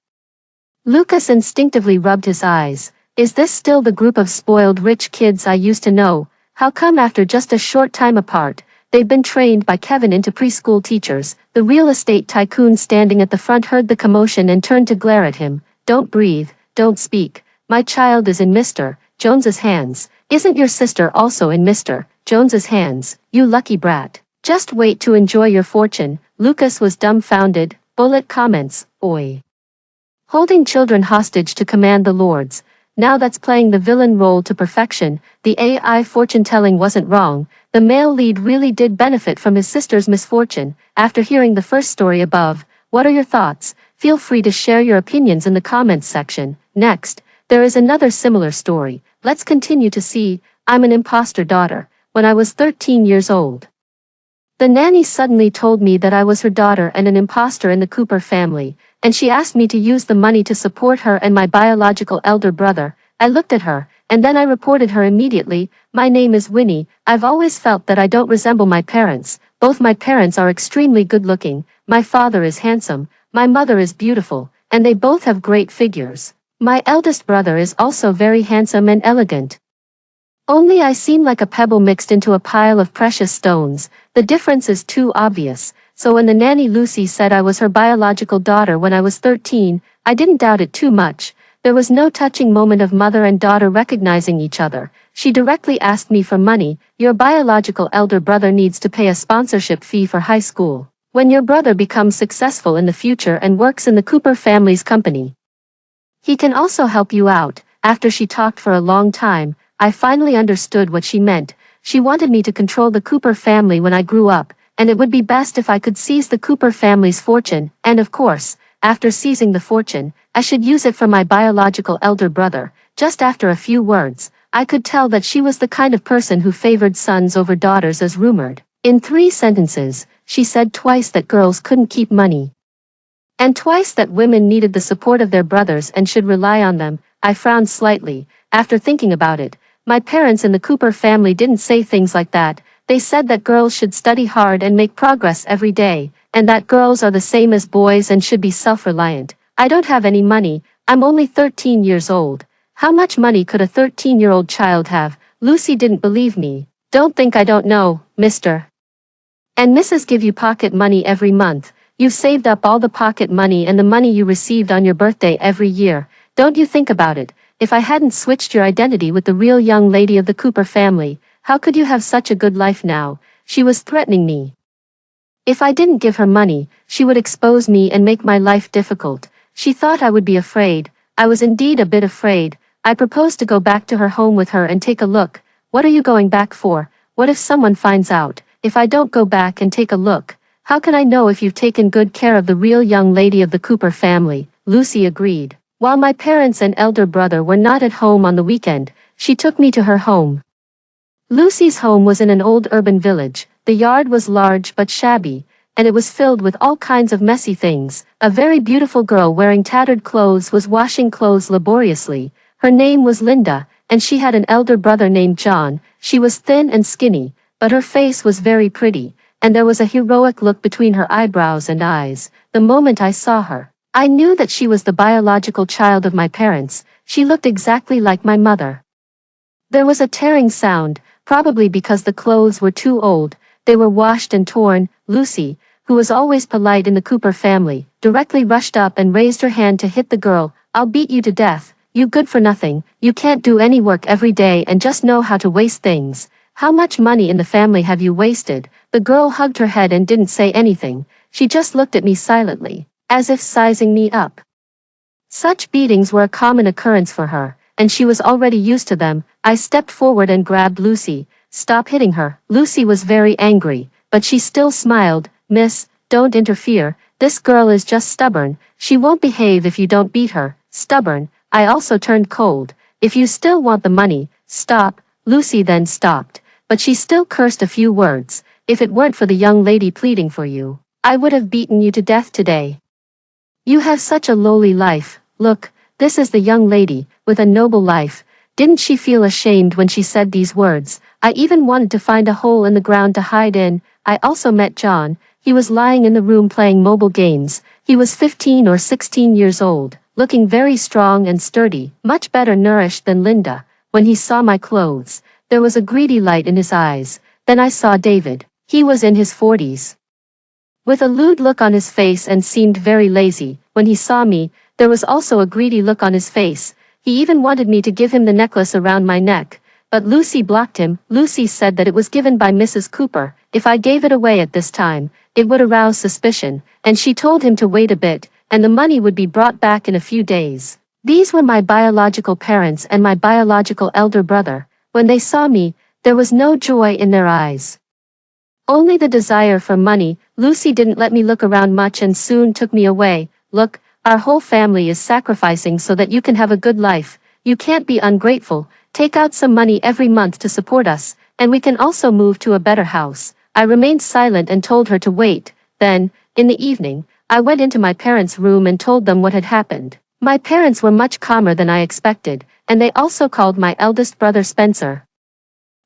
Lucas instinctively rubbed his eyes. Is this still the group of spoiled rich kids I used to know? How come after just a short time apart, they've been trained by Kevin into preschool teachers? The real estate tycoon standing at the front heard the commotion and turned to glare at him. Don't breathe, don't speak. My child is in Mr. Jones's hands. Isn't your sister also in Mr. Jones's hands? You lucky brat. Just wait to enjoy your fortune. Lucas was dumbfounded. Bullet comments, oi. Holding children hostage to command the lords. Now that's playing the villain role to perfection. The AI fortune-telling wasn't wrong. The male lead really did benefit from his sister's misfortune. After hearing the first story above, what are your thoughts? Feel free to share your opinions in the comments section. Next, there is another similar story. Let's continue to see. I'm an imposter daughter. When I was 13 years old, the nanny suddenly told me that I was her daughter and an imposter in the Cooper family, and she asked me to use the money to support her and my biological elder brother. I looked at her, and then I reported her immediately. My name is Winnie. I've always felt that I don't resemble my parents. Both my parents are extremely good-looking. My father is handsome, my mother is beautiful, and they both have great figures. My eldest brother is also very handsome and elegant. Only I seem like a pebble mixed into a pile of precious stones. The difference is too obvious. So when the nanny Lucy said I was her biological daughter when I was 13, I didn't doubt it too much. There was no touching moment of mother and daughter recognizing each other. She directly asked me for money. Your biological elder brother needs to pay a sponsorship fee for high school. When your brother becomes successful in the future and works in the Cooper family's company, he can also help you out. After she talked for a long time, I finally understood what she meant. She wanted me to control the Cooper family when I grew up, and it would be best if I could seize the Cooper family's fortune, and of course, after seizing the fortune, I should use it for my biological elder brother. Just after a few words, I could tell that she was the kind of person who favored sons over daughters as rumored. In 3 sentences, she said twice that girls couldn't keep money, and twice that women needed the support of their brothers and should rely on them. I frowned slightly. After thinking about it, my parents in the Cooper family didn't say things like that. They said that girls should study hard and make progress every day, and that girls are the same as boys and should be self-reliant. I don't have any money. I'm only 13 years old. How much money could a 13-year-old child have? Lucy didn't believe me. Don't think I don't know, Mr. and Mrs. give you pocket money every month. You've saved up all the pocket money and the money you received on your birthday every year. Don't you think about it. If I hadn't switched your identity with the real young lady of the Cooper family, how could you have such a good life now? She was threatening me. If I didn't give her money, she would expose me and make my life difficult. She thought I would be afraid. I was indeed a bit afraid. I proposed to go back to her home with her and take a look. What are you going back for? What if someone finds out? If I don't go back and take a look, how can I know if you've taken good care of the real young lady of the Cooper family? Lucy agreed. While my parents and elder brother were not at home on the weekend, she took me to her home. Lucy's home was in an old urban village. The yard was large but shabby, and it was filled with all kinds of messy things. A very beautiful girl wearing tattered clothes was washing clothes laboriously. Her name was Linda, and she had an elder brother named John. She was thin and skinny, but her face was very pretty, and there was a heroic look between her eyebrows and eyes. The moment I saw her, I knew that she was the biological child of my parents. She looked exactly like my mother. There was a tearing sound, probably because the clothes were too old. They were washed and torn. Lucy, who was always polite in the Cooper family, directly rushed up and raised her hand to hit the girl. I'll beat you to death. You good for nothing. You can't do any work every day and just know how to waste things. How much money in the family have you wasted? The girl hugged her head and didn't say anything. She just looked at me silently, as if sizing me up. Such beatings were a common occurrence for her, and she was already used to them. I stepped forward and grabbed Lucy. Stop hitting her. Lucy was very angry, but she still smiled. Miss, don't interfere. This girl is just stubborn. She won't behave if you don't beat her. Stubborn. I also turned cold. If you still want the money, stop. Lucy then stopped, but she still cursed a few words. If it weren't for the young lady pleading for you, I would have beaten you to death today. You have such a lowly life. Look, this is the young lady, with a noble life. Didn't she feel ashamed when she said these words? I even wanted to find a hole in the ground to hide in. I also met John. He was lying in the room playing mobile games. He was 15 or 16 years old, looking very strong and sturdy, much better nourished than Linda. When he saw my clothes, there was a greedy light in his eyes. Then I saw David. He was in his 40s, with a lewd look on his face and seemed very lazy. When he saw me, there was also a greedy look on his face. He even wanted me to give him the necklace around my neck, but Lucy blocked him. Lucy said that it was given by Mrs. Cooper. If I gave it away at this time, it would arouse suspicion, and she told him to wait a bit, and the money would be brought back in a few days. These were my biological parents and my biological elder brother. When they saw me, there was no joy in their eyes, only the desire for money. Lucy didn't let me look around much and soon took me away. Look, our whole family is sacrificing so that you can have a good life. You can't be ungrateful. Take out some money every month to support us, and we can also move to a better house. I remained silent and told her to wait. Then, in the evening, I went into my parents' room and told them what had happened. My parents were much calmer than I expected, and they also called my eldest brother Spencer.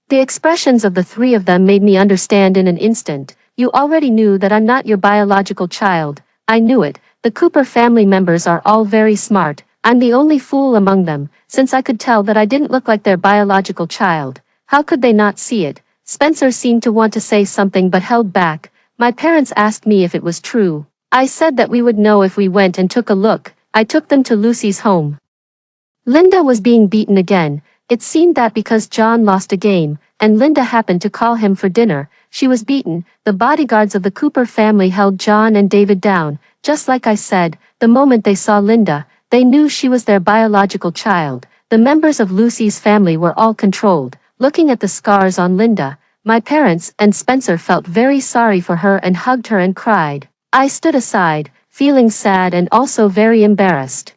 The expressions of the 3 of them made me understand in an instant. You already knew that I'm not your biological child. I knew it. The Cooper family members are all very smart. I'm the only fool among them, since I could tell that I didn't look like their biological child. How could they not see it? Spencer seemed to want to say something but held back. My parents asked me if it was true. I said that we would know if we went and took a look. I took them to Lucy's home. Linda was being beaten again. It seemed that because John lost a game, and Linda happened to call him for dinner, she was beaten. The bodyguards of the Cooper family held John and David down. Just like I said, the moment they saw Linda, they knew she was their biological child. The members of Lucy's family were all controlled. Looking at the scars on Linda, My parents and Spencer felt very sorry for her and hugged her and cried. I stood aside, feeling sad and also very embarrassed.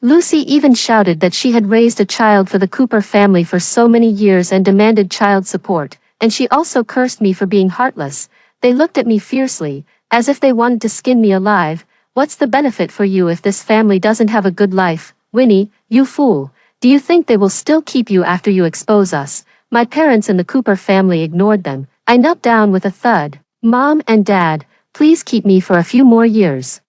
Lucy even shouted that she had raised a child for the Cooper family for so many years and demanded child support, and she also cursed me for being heartless. They looked at me fiercely, as if they wanted to skin me alive. What's the benefit for you if this family doesn't have a good life? Winnie, you fool. Do you think they will still keep you after you expose us? My parents and the Cooper family ignored them. I knelt down with a thud. Mom and Dad, please keep me for a few more years.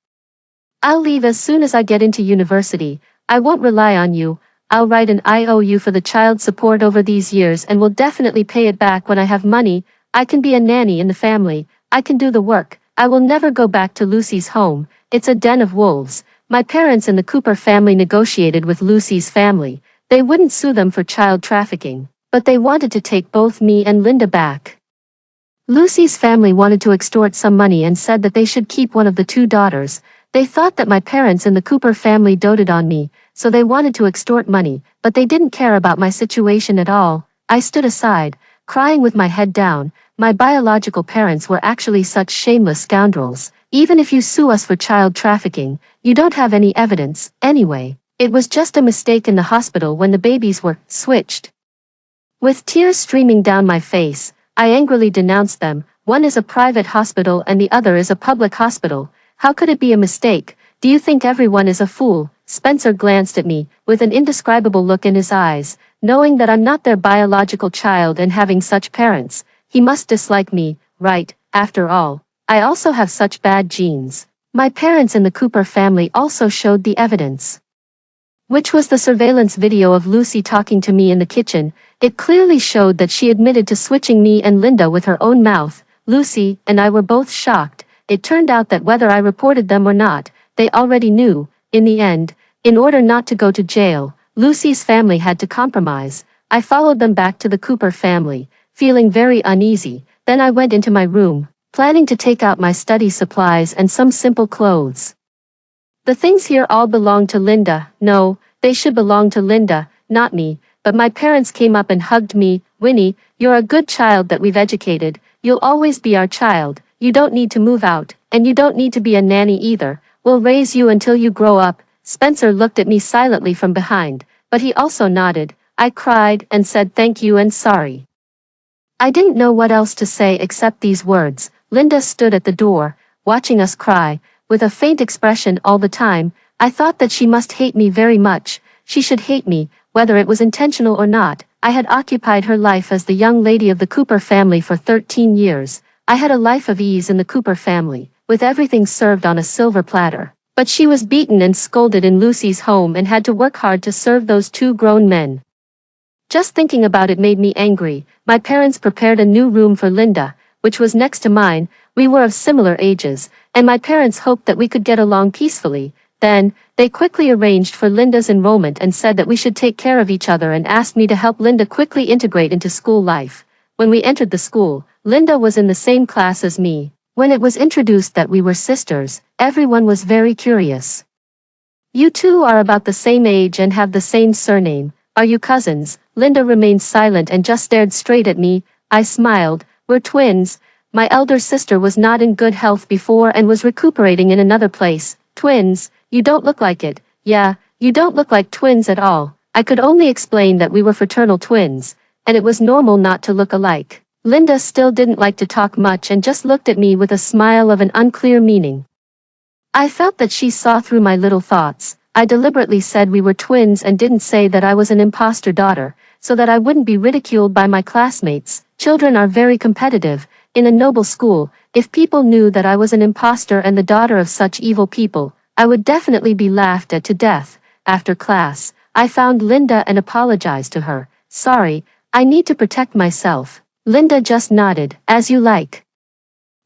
I'll leave as soon as I get into university. I won't rely on you. I'll write an IOU for the child support over these years and will definitely pay it back when I have money. I can be a nanny in the family. I can do the work. I will never go back to Lucy's home. It's a den of wolves. My parents and the Cooper family negotiated with Lucy's family. They wouldn't sue them for child trafficking, but they wanted to take both me and Linda back. Lucy's family wanted to extort some money and said that they should keep one of the two daughters. They thought that my parents and the Cooper family doted on me, so they wanted to extort money, but they didn't care about my situation at all. I stood aside, crying with my head down. My biological parents were actually such shameless scoundrels. Even if you sue us for child trafficking, you don't have any evidence. Anyway, it was just a mistake in the hospital when the babies were switched. With tears streaming down my face, I angrily denounced them. One is a private hospital and the other is a public hospital. How could it be a mistake? Do you think everyone is a fool? Spencer glanced at me, with an indescribable look in his eyes, knowing that I'm not their biological child and having such parents. He must dislike me, right? After all, I also have such bad genes. My parents and the Cooper family also showed the evidence, which was the surveillance video of Lucy talking to me in the kitchen. It clearly showed that she admitted to switching me and Linda with her own mouth. Lucy and I were both shocked. It turned out that whether I reported them or not, they already knew. In the end, in order not to go to jail, Lucy's family had to compromise. I followed them back to the Cooper family, feeling very uneasy. Then I went into my room, planning to take out my study supplies and some simple clothes. The things here all belong to Linda. No, they should belong to Linda, not me. But my parents came up and hugged me. Winnie, you're a good child that we've educated. You'll always be our child. You don't need to move out, and you don't need to be a nanny either. We'll raise you until you grow up. Spencer looked at me silently from behind, but he also nodded. I cried and said thank you and sorry. I didn't know what else to say except these words. Linda stood at the door, watching us cry, with a faint expression all the time. I thought that she must hate me very much. She should hate me, whether it was intentional or not. I had occupied her life as the young lady of the Cooper family for 13 years. I had a life of ease in the Cooper family, with everything served on a silver platter. But she was beaten and scolded in Lucy's home and had to work hard to serve those two grown men. Just thinking about it made me angry. My parents prepared a new room for Linda, which was next to mine. We were of similar ages, and my parents hoped that we could get along peacefully. Then, they quickly arranged for Linda's enrollment and said that we should take care of each other and asked me to help Linda quickly integrate into school life. When we entered the school, Linda was in the same class as me. When it was introduced that we were sisters, everyone was very curious. You two are about the same age and have the same surname. Are you cousins? Linda remained silent and just stared straight at me. I smiled. We're twins. My elder sister was not in good health before and was recuperating in another place. Twins? You don't look like it. Yeah, you don't look like twins at all. I could only explain that we were fraternal twins, and it was normal not to look alike. Linda still didn't like to talk much and just looked at me with a smile of an unclear meaning. I felt that she saw through my little thoughts. I deliberately said we were twins and didn't say that I was an imposter daughter, so that I wouldn't be ridiculed by my classmates. Children are very competitive. In a noble school, if people knew that I was an imposter and the daughter of such evil people, I would definitely be laughed at to death. After class, I found Linda and apologized to her. Sorry, I need to protect myself. Linda just nodded. As you like.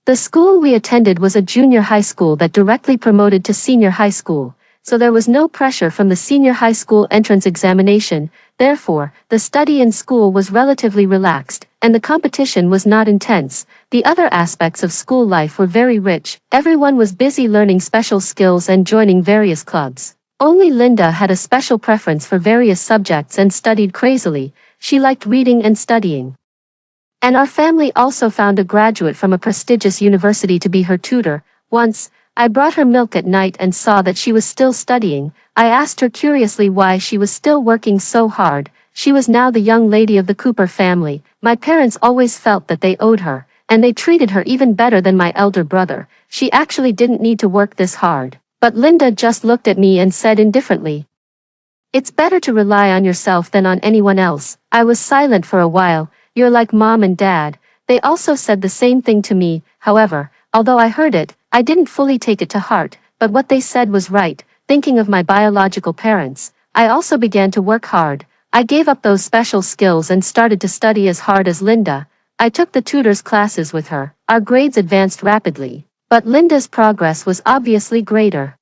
The school we attended was a junior high school that directly promoted to senior high school, so there was no pressure from the senior high school entrance examination. Therefore, the study in school was relatively relaxed, and the competition was not intense. The other aspects of school life were very rich. Everyone was busy learning special skills and joining various clubs. Only Linda had a special preference for various subjects and studied crazily. She liked reading and studying. And our family also found a graduate from a prestigious university to be her tutor. Once, I brought her milk at night and saw that she was still studying. I asked her curiously why she was still working so hard. She was now the young lady of the Cooper family. My parents always felt that they owed her, and they treated her even better than my elder brother. She actually didn't need to work this hard. But Linda just looked at me and said indifferently, "It's better to rely on yourself than on anyone else." I was silent for a while. "You're like mom and dad." They also said the same thing to me. However, although I heard it, I didn't fully take it to heart, but what they said was right. Thinking of my biological parents, I also began to work hard. I gave up those special skills and started to study as hard as Linda. I took the tutor's classes with her. Our grades advanced rapidly, but Linda's progress was obviously greater.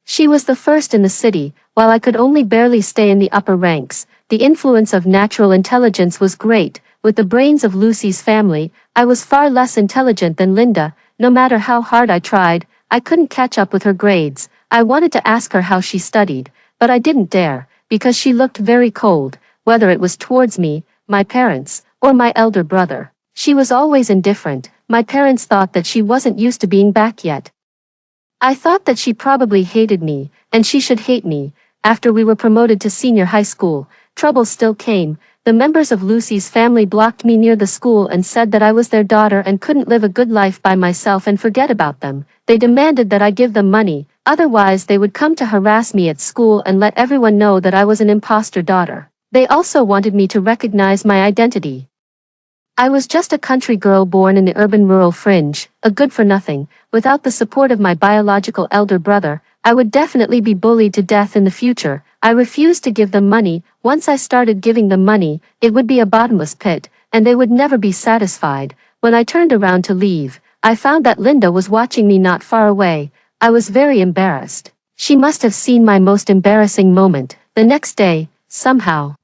She was the first in the city, while I could only barely stay in the upper ranks. The influence of natural intelligence was great. With the brains of Lucy's family, I was far less intelligent than Linda. No matter how hard I tried, I couldn't catch up with her grades. I wanted to ask her how she studied, but I didn't dare, because she looked very cold, whether it was towards me, my parents, or my elder brother. She was always indifferent. My parents thought that she wasn't used to being back yet. I thought that she probably hated me, and she should hate me. After we were promoted to senior high school, trouble still came. The members of Lucy's family blocked me near the school and said that I was their daughter and couldn't live a good life by myself and forget about them. They demanded that I give them money, otherwise they would come to harass me at school and let everyone know that I was an imposter daughter. They also wanted me to recognize my identity. I was just a country girl born in the urban-rural fringe, a good-for-nothing. Without the support of my biological elder brother, I would definitely be bullied to death in the future. I refused to give them money. Once I started giving them money, it would be a bottomless pit, and they would never be satisfied. When I turned around to leave, I found that Linda was watching me not far away. I was very embarrassed. She must have seen my most embarrassing moment. The next day, somehow,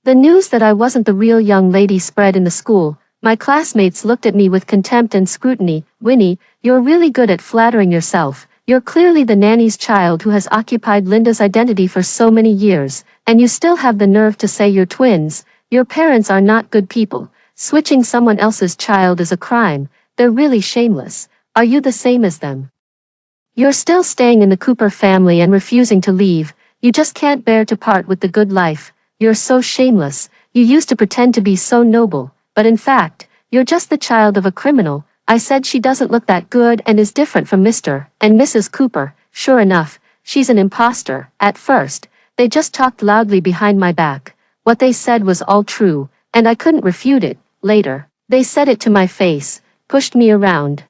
the news that I wasn't the real young lady spread in the school. My classmates looked at me with contempt and scrutiny. "Winnie, you're really good at flattering yourself. You're clearly the nanny's child who has occupied Linda's identity for so many years, and you still have the nerve to say you're twins. Your parents are not good people. Switching someone else's child is a crime. They're really shameless. Are you the same as them? You're still staying in the Cooper family and refusing to leave. You just can't bear to part with the good life. You're so shameless. You used to pretend to be so noble, but in fact, you're just the child of a criminal." I said she doesn't look that good and is different from Mr. and Mrs. Cooper. Sure enough, she's an imposter. At first, they just talked loudly behind my back. What they said was all true, and I couldn't refute it. Later, they said it to my face, pushed me around,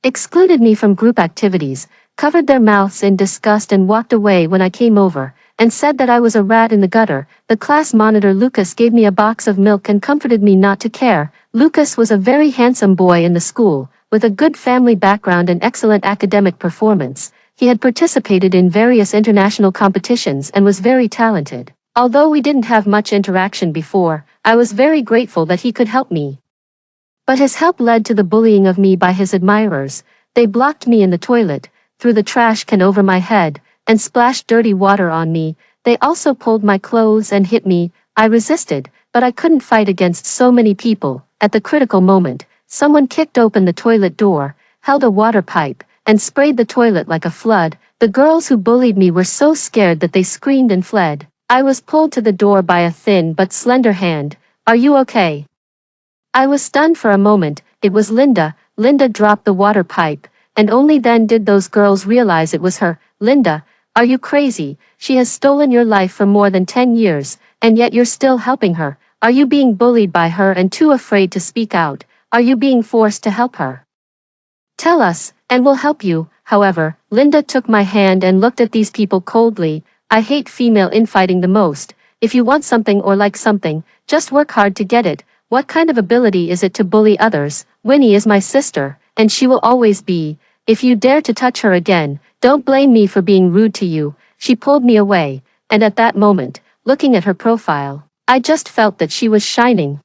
excluded me from group activities, covered their mouths in disgust and walked away when I came over, and said that I was a rat in the gutter. The class monitor Lucas gave me a box of milk and comforted me not to care. Lucas was a very handsome boy in the school, with a good family background and excellent academic performance. He had participated in various international competitions and was very talented. Although we didn't have much interaction before, I was very grateful that he could help me. But his help led to the bullying of me by his admirers. They blocked me in the toilet, threw the trash can over my head, and splashed dirty water on me. They also pulled my clothes and hit me. I resisted, but I couldn't fight against so many people. At the critical moment, someone kicked open the toilet door, held a water pipe, and sprayed the toilet like a flood. The girls who bullied me were so scared that they screamed and fled. I was pulled to the door by a thin but slender hand. "Are you okay?" I was stunned for a moment. It was Linda. Linda dropped the water pipe, and only then did those girls realize it was her. "Linda, are you crazy? She has stolen your life for more than 10 years, and yet you're still helping her. Are you being bullied by her and too afraid to speak out? Are you being forced to help her? Tell us, and we'll help you." However, Linda took my hand and looked at these people coldly. "I hate female infighting the most. If you want something or like something, just work hard to get it. What kind of ability is it to bully others? Winnie is my sister, and she will always be. If you dare to touch her again, don't blame me for being rude to you." She pulled me away, and at that moment, looking at her profile, I just felt that she was shining.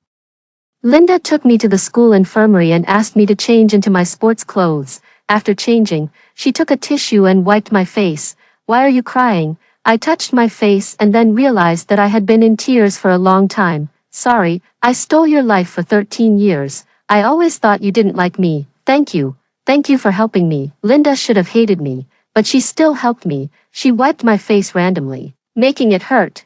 Linda took me to the school infirmary and asked me to change into my sports clothes. After changing, she took a tissue and wiped my face. "Why are you crying?" I touched my face and then realized that I had been in tears for a long time. Sorry, I stole your life for 13 years. I always thought you didn't like me. Thank you. Thank you for helping me. Linda should have hated me, but she still helped me. She wiped my face randomly, making it hurt.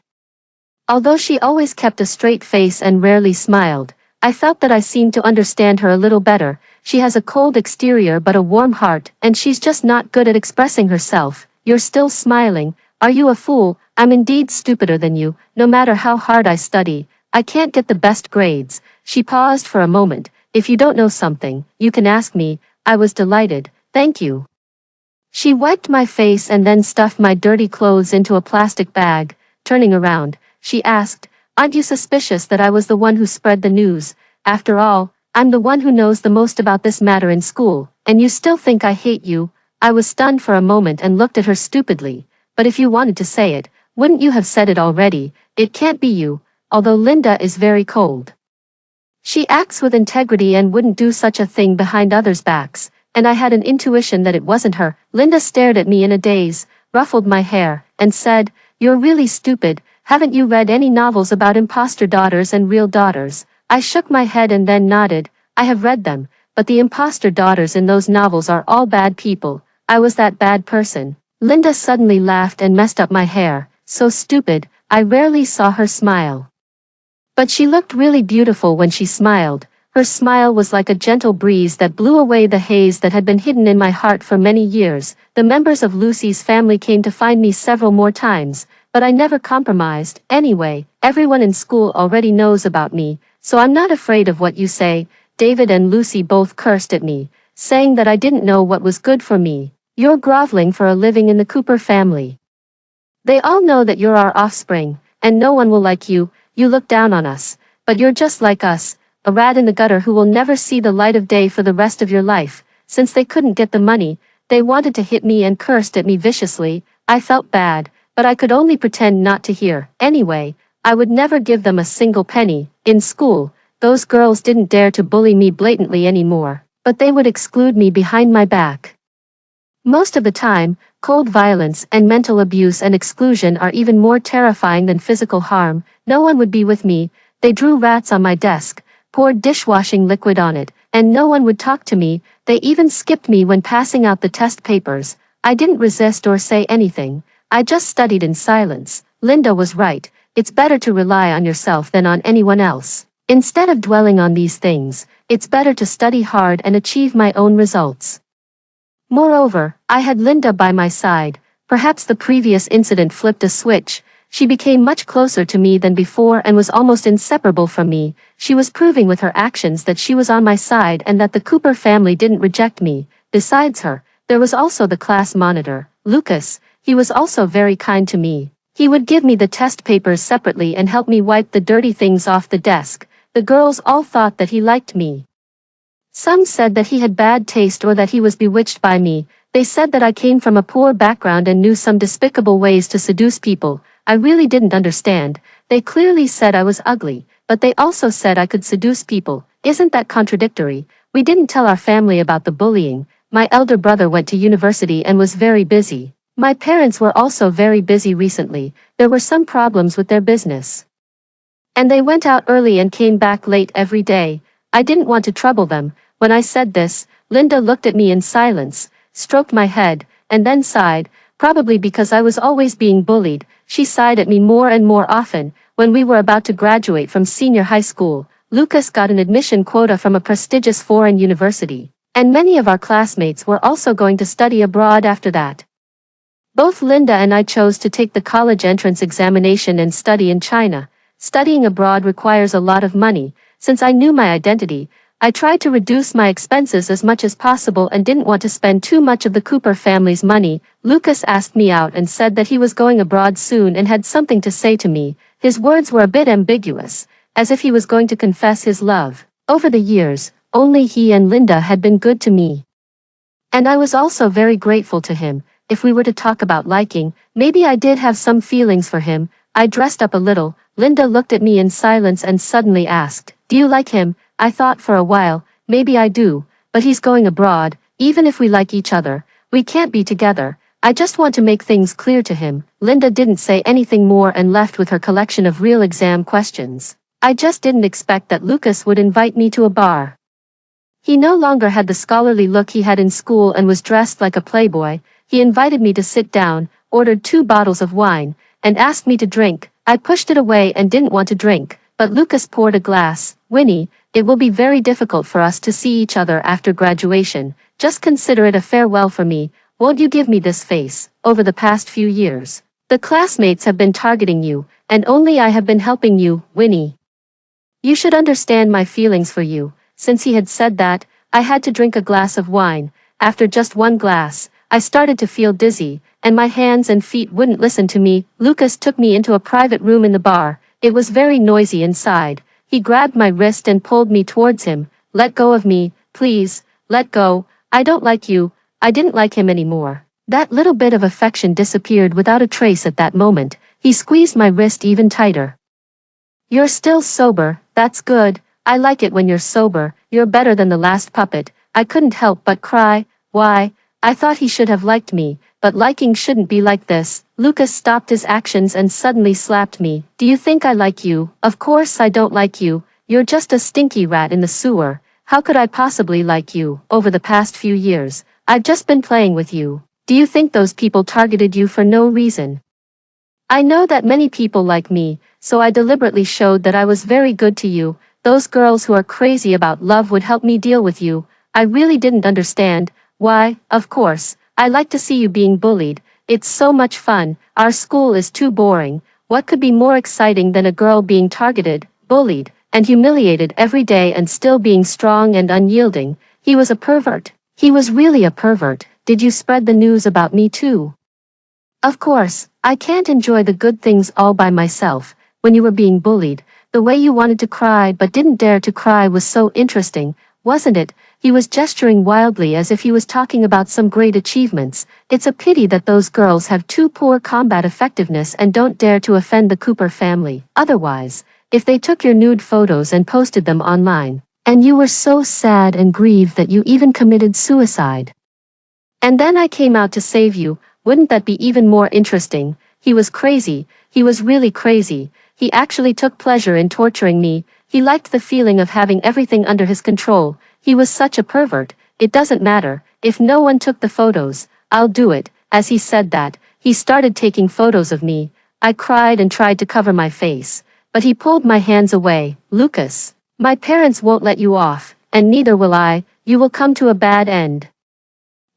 Although she always kept a straight face and rarely smiled, I felt that I seemed to understand her a little better. She has a cold exterior but a warm heart, and she's just not good at expressing herself. You're still smiling. Are you a fool? I'm indeed stupider than you. No matter how hard I study, I can't get the best grades. She paused for a moment. If you don't know something, you can ask me. I was delighted. Thank you. She wiped my face and then stuffed my dirty clothes into a plastic bag. Turning around, she asked, "Aren't you suspicious that I was the one who spread the news? After all, I'm the one who knows the most about this matter in school, and you still think I hate you?" I was stunned for a moment and looked at her stupidly. But if you wanted to say it, wouldn't you have said it already? It can't be you, although Linda is very cold. She acts with integrity and wouldn't do such a thing behind others' backs, and I had an intuition that it wasn't her. Linda stared at me in a daze, ruffled my hair, and said, "You're really stupid. Haven't you read any novels about imposter daughters and real daughters?" I shook my head and then nodded. "I have read them, but the imposter daughters in those novels are all bad people. I was that bad person." Linda suddenly laughed and messed up my hair. So stupid, I rarely saw her smile. But she looked really beautiful when she smiled. Her smile was like a gentle breeze that blew away the haze that had been hidden in my heart for many years. The members of Lucy's family came to find me several more times, but I never compromised. Anyway, everyone in school already knows about me, so I'm not afraid of what you say. David and Lucy both cursed at me, saying that I didn't know what was good for me. You're groveling for a living in the Cooper family. They all know that you're our offspring, and no one will like you. You look down on us, but you're just like us, a rat in the gutter who will never see the light of day for the rest of your life. Since they couldn't get the money, they wanted to hit me and cursed at me viciously. I felt bad, but I could only pretend not to hear. Anyway, I would never give them a single penny. In school, those girls didn't dare to bully me blatantly anymore, but they would exclude me behind my back. Most of the time, cold violence and mental abuse and exclusion are even more terrifying than physical harm. No one would be with me. They drew rats on my desk, poured dishwashing liquid on it, and no one would talk to me. They even skipped me when passing out the test papers. I didn't resist or say anything. I just studied in silence. Linda was right. It's better to rely on yourself than on anyone else. Instead of dwelling on these things, it's better to study hard and achieve my own results. Moreover, I had Linda by my side. Perhaps the previous incident flipped a switch. She became much closer to me than before and was almost inseparable from me. She was proving with her actions that she was on my side and that the Cooper family didn't reject me. Besides her, there was also the class monitor, Lucas. He was also very kind to me. He would give me the test papers separately and help me wipe the dirty things off the desk. The girls all thought that he liked me. Some said that he had bad taste or that he was bewitched by me. They said that I came from a poor background and knew some despicable ways to seduce people. I really didn't understand. They clearly said I was ugly, but they also said I could seduce people. Isn't that contradictory? We didn't tell our family about the bullying. My elder brother went to university and was very busy. My parents were also very busy recently. There were some problems with their business, and they went out early and came back late every day. I didn't want to trouble them. When I said this, Linda looked at me in silence, stroked my head, and then sighed, probably because I was always being bullied. She sighed at me more and more often. When we were about to graduate from senior high school, Lucas got an admission quota from a prestigious foreign university, and many of our classmates were also going to study abroad after that. Both Linda and I chose to take the college entrance examination and study in China. Studying abroad requires a lot of money. Since I knew my identity, I tried to reduce my expenses as much as possible and didn't want to spend too much of the Cooper family's money. Lucas asked me out and said that he was going abroad soon and had something to say to me. His words were a bit ambiguous, as if he was going to confess his love. Over the years, only he and Linda had been good to me, and I was also very grateful to him. If we were to talk about liking, maybe I did have some feelings for him. I dressed up a little. Linda looked at me in silence and suddenly asked, "Do you like him?" I thought for a while, maybe I do, but he's going abroad. Even if we like each other, we can't be together. I just want to make things clear to him. Linda didn't say anything more and left with her collection of real exam questions. I just didn't expect that Lucas would invite me to a bar. He no longer had the scholarly look he had in school and was dressed like a playboy. He invited me to sit down, ordered 2 bottles of wine, and asked me to drink. I pushed it away and didn't want to drink, but Lucas poured a glass. Winnie, it will be very difficult for us to see each other after graduation. Just consider it a farewell for me. Won't you give me this face? Over the past few years, the classmates have been targeting you, and only I have been helping you, Winnie. You should understand my feelings for you. Since he had said that, I had to drink a glass of wine. After just 1 glass, I started to feel dizzy, and my hands and feet wouldn't listen to me. Lucas took me into a private room in the bar. It was very noisy inside. He grabbed my wrist and pulled me towards him. Let go of me, please, let go. I don't like you. I didn't like him anymore. That little bit of affection disappeared without a trace at that moment. He squeezed my wrist even tighter. You're still sober, that's good. I like it when you're sober. You're better than the last puppet. I couldn't help but cry. Why? I thought he should have liked me, but liking shouldn't be like this. Lucas stopped his actions and suddenly slapped me. Do you think I like you? Of course I don't like you. You're just a stinky rat in the sewer. How could I possibly like you? Over the past few years, I've just been playing with you. Do you think those people targeted you for no reason? I know that many people like me, so I deliberately showed that I was very good to you. Those girls who are crazy about love would help me deal with you. I really didn't understand. Why, of course, I like to see you being bullied. It's so much fun. Our school is too boring. What could be more exciting than a girl being targeted, bullied, and humiliated every day and still being strong and unyielding? He was a pervert. He was really a pervert. Did you spread the news about me too? Of course, I can't enjoy the good things all by myself. When you were being bullied, the way you wanted to cry but didn't dare to cry was so interesting, wasn't it? He was gesturing wildly as if he was talking about some great achievements. It's a pity that those girls have too poor combat effectiveness and don't dare to offend the Cooper family. Otherwise, if they took your nude photos and posted them online, and you were so sad and grieved that you even committed suicide. And then I came out to save you, wouldn't that be even more interesting? He was crazy. He was really crazy. He actually took pleasure in torturing me. He liked the feeling of having everything under his control. He was such a pervert. It doesn't matter. If no one took the photos, I'll do it. As he said that, he started taking photos of me. I cried and tried to cover my face, but he pulled my hands away. Lucas, my parents won't let you off, and neither will I. You will come to a bad end.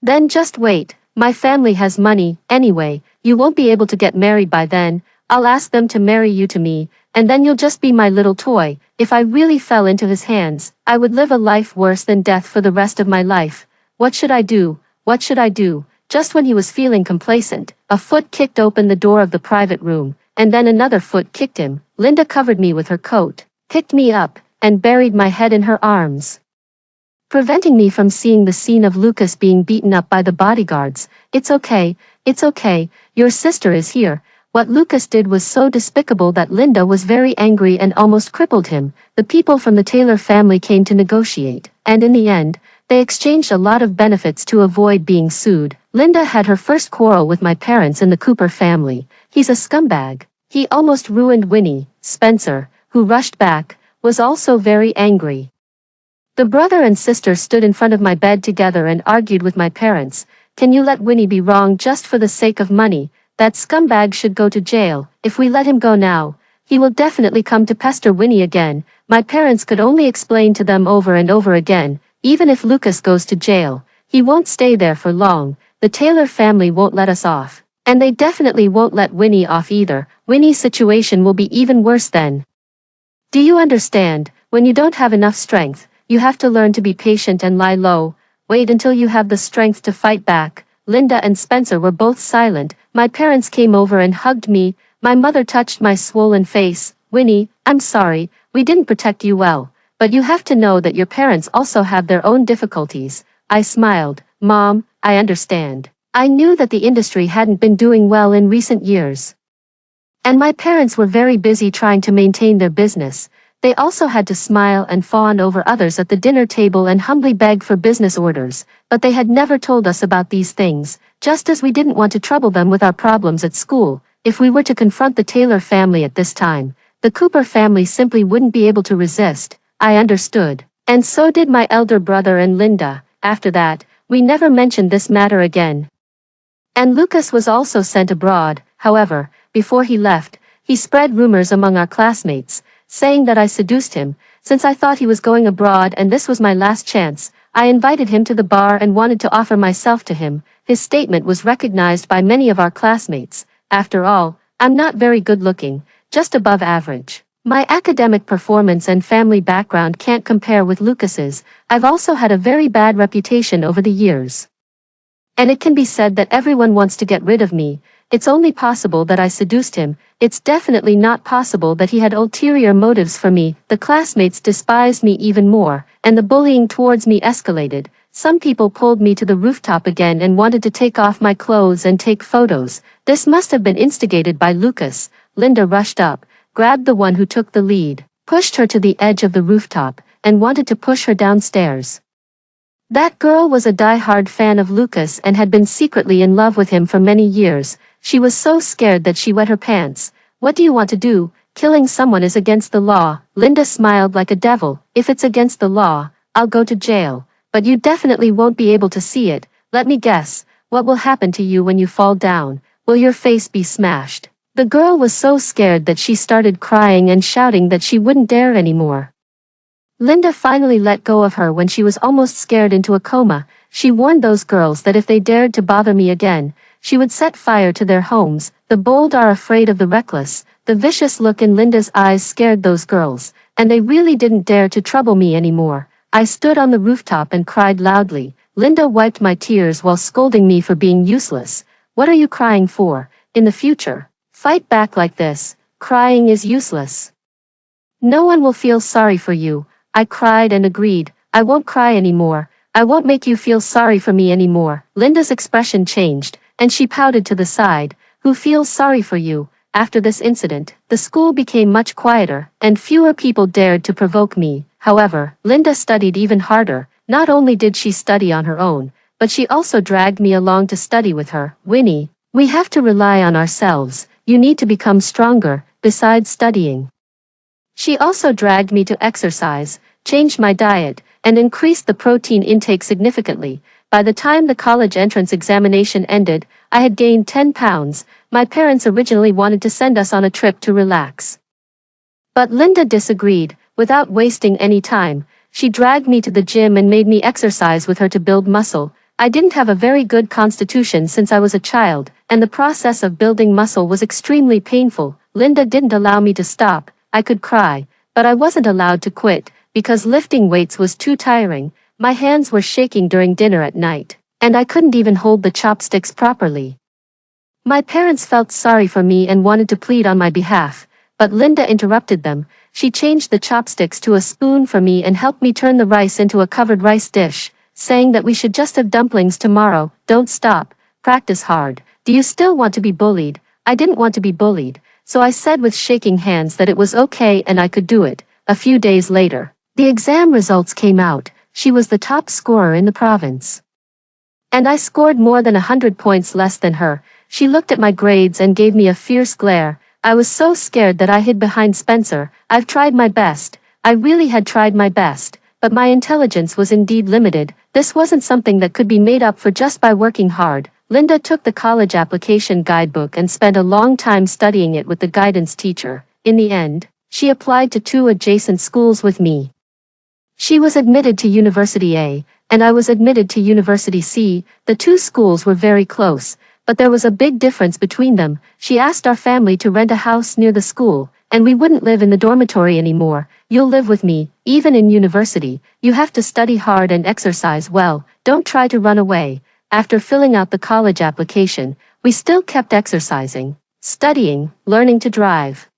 Then just wait. My family has money. Anyway, you won't be able to get married by then. I'll ask them to marry you to me, and then you'll just be my little toy. If I really fell into his hands, I would live a life worse than death for the rest of my life. What should I do? What should I do? Just when he was feeling complacent, a foot kicked open the door of the private room, and then another foot kicked him. Linda covered me with her coat, picked me up, and buried my head in her arms, preventing me from seeing the scene of Lucas being beaten up by the bodyguards. It's okay, your sister is here. What Lucas did was so despicable that Linda was very angry and almost crippled him. The people from the Taylor family came to negotiate, and in the end, they exchanged a lot of benefits to avoid being sued. Linda had her first quarrel with my parents and the Cooper family. He's a scumbag. He almost ruined Winnie. Spencer, who rushed back, was also very angry. The brother and sister stood in front of my bed together and argued with my parents. Can you let Winnie be wrong just for the sake of money? That scumbag should go to jail. If we let him go now, he will definitely come to pester Winnie again. My parents could only explain to them over and over again, even if Lucas goes to jail, he won't stay there for long. The Taylor family won't let us off. And they definitely won't let Winnie off either. Winnie's situation will be even worse then. Do you understand? When you don't have enough strength, you have to learn to be patient and lie low. Wait until you have the strength to fight back. Linda and Spencer were both silent. My parents came over and hugged me. My mother touched my swollen face. Winnie, I'm sorry, we didn't protect you well. But you have to know that your parents also have their own difficulties. I smiled. Mom, I understand. I knew that the industry hadn't been doing well in recent years. And my parents were very busy trying to maintain their business. They also had to smile and fawn over others at the dinner table and humbly beg for business orders, but they had never told us about these things, just as we didn't want to trouble them with our problems at school. If we were to confront the Taylor family at this time, The Cooper family simply wouldn't be able to resist. I understood. And so did my elder brother and Linda. After that, we never mentioned this matter again. And Lucas was also sent abroad. However, before he left, he spread rumors among our classmates, saying that I seduced him. Since I thought he was going abroad and this was my last chance, I invited him to the bar and wanted to offer myself to him. His statement was recognized by many of our classmates. After all, I'm not very good looking, just above average. My academic performance and family background can't compare with Lucas's. I've also had a very bad reputation over the years. And it can be said that everyone wants to get rid of me. It's only possible that I seduced him. It's definitely not possible that he had ulterior motives for me. The classmates despised me even more, and the bullying towards me escalated. Some people pulled me to the rooftop again and wanted to take off my clothes and take photos. This must have been instigated by Lucas. Linda rushed up, grabbed the one who took the lead, pushed her to the edge of the rooftop, and wanted to push her downstairs. That girl was a die-hard fan of Lucas and had been secretly in love with him for many years. She was so scared that she wet her pants. What do you want to do? Killing someone is against the law. Linda smiled like a devil. If it's against the law, I'll go to jail. But you definitely won't be able to see it. Let me guess. What will happen to you when you fall down? Will your face be smashed? The girl was so scared that she started crying and shouting that she wouldn't dare anymore. Linda finally let go of her when she was almost scared into a coma. She warned those girls that if they dared to bother me again, she would set fire to their homes. The bold are afraid of the reckless. The vicious look in Linda's eyes scared those girls, and they really didn't dare to trouble me anymore. I stood on the rooftop and cried loudly. Linda wiped my tears while scolding me for being useless. What are you crying for? In the future, fight back like this. Crying is useless. No one will feel sorry for you. I cried and agreed. I won't cry anymore. I won't make you feel sorry for me anymore. Linda's expression changed, and she pouted to the side. Who feels sorry for you? After this incident, the school became much quieter, and fewer people dared to provoke me. However, Linda studied even harder. Not only did she study on her own, but she also dragged me along to study with her. Winnie, we have to rely on ourselves. You need to become stronger, besides studying. She also dragged me to exercise, changed my diet, and increased the protein intake significantly. By the time the college entrance examination ended, I had gained 10 pounds. My parents originally wanted to send us on a trip to relax. But Linda disagreed. Without wasting any time, she dragged me to the gym and made me exercise with her to build muscle. I didn't have a very good constitution since I was a child, and the process of building muscle was extremely painful. Linda didn't allow me to stop. I could cry, but I wasn't allowed to quit, because lifting weights was too tiring. My hands were shaking during dinner at night, and I couldn't even hold the chopsticks properly. My parents felt sorry for me and wanted to plead on my behalf, but Linda interrupted them. She changed the chopsticks to a spoon for me and helped me turn the rice into a covered rice dish, saying that we should just have dumplings tomorrow. Don't stop, practice hard. Do you still want to be bullied? I didn't want to be bullied. So I said with shaking hands that it was okay and I could do it. A few days later, the exam results came out. She was the top scorer in the province. And I scored more than 100 points less than her. She looked at my grades and gave me a fierce glare. I was so scared that I hid behind Spencer. I've tried my best. I really had tried my best. But my intelligence was indeed limited. This wasn't something that could be made up for just by working hard. Linda took the college application guidebook and spent a long time studying it with the guidance teacher. In the end, she applied to 2 adjacent schools with me. She was admitted to University A, and I was admitted to University C. The 2 schools were very close, but there was a big difference between them. She asked our family to rent a house near the school, and we wouldn't live in the dormitory anymore. You'll live with me, even in university. You have to study hard and exercise well. Don't try to run away. After filling out the college application, we still kept exercising, studying, learning to drive.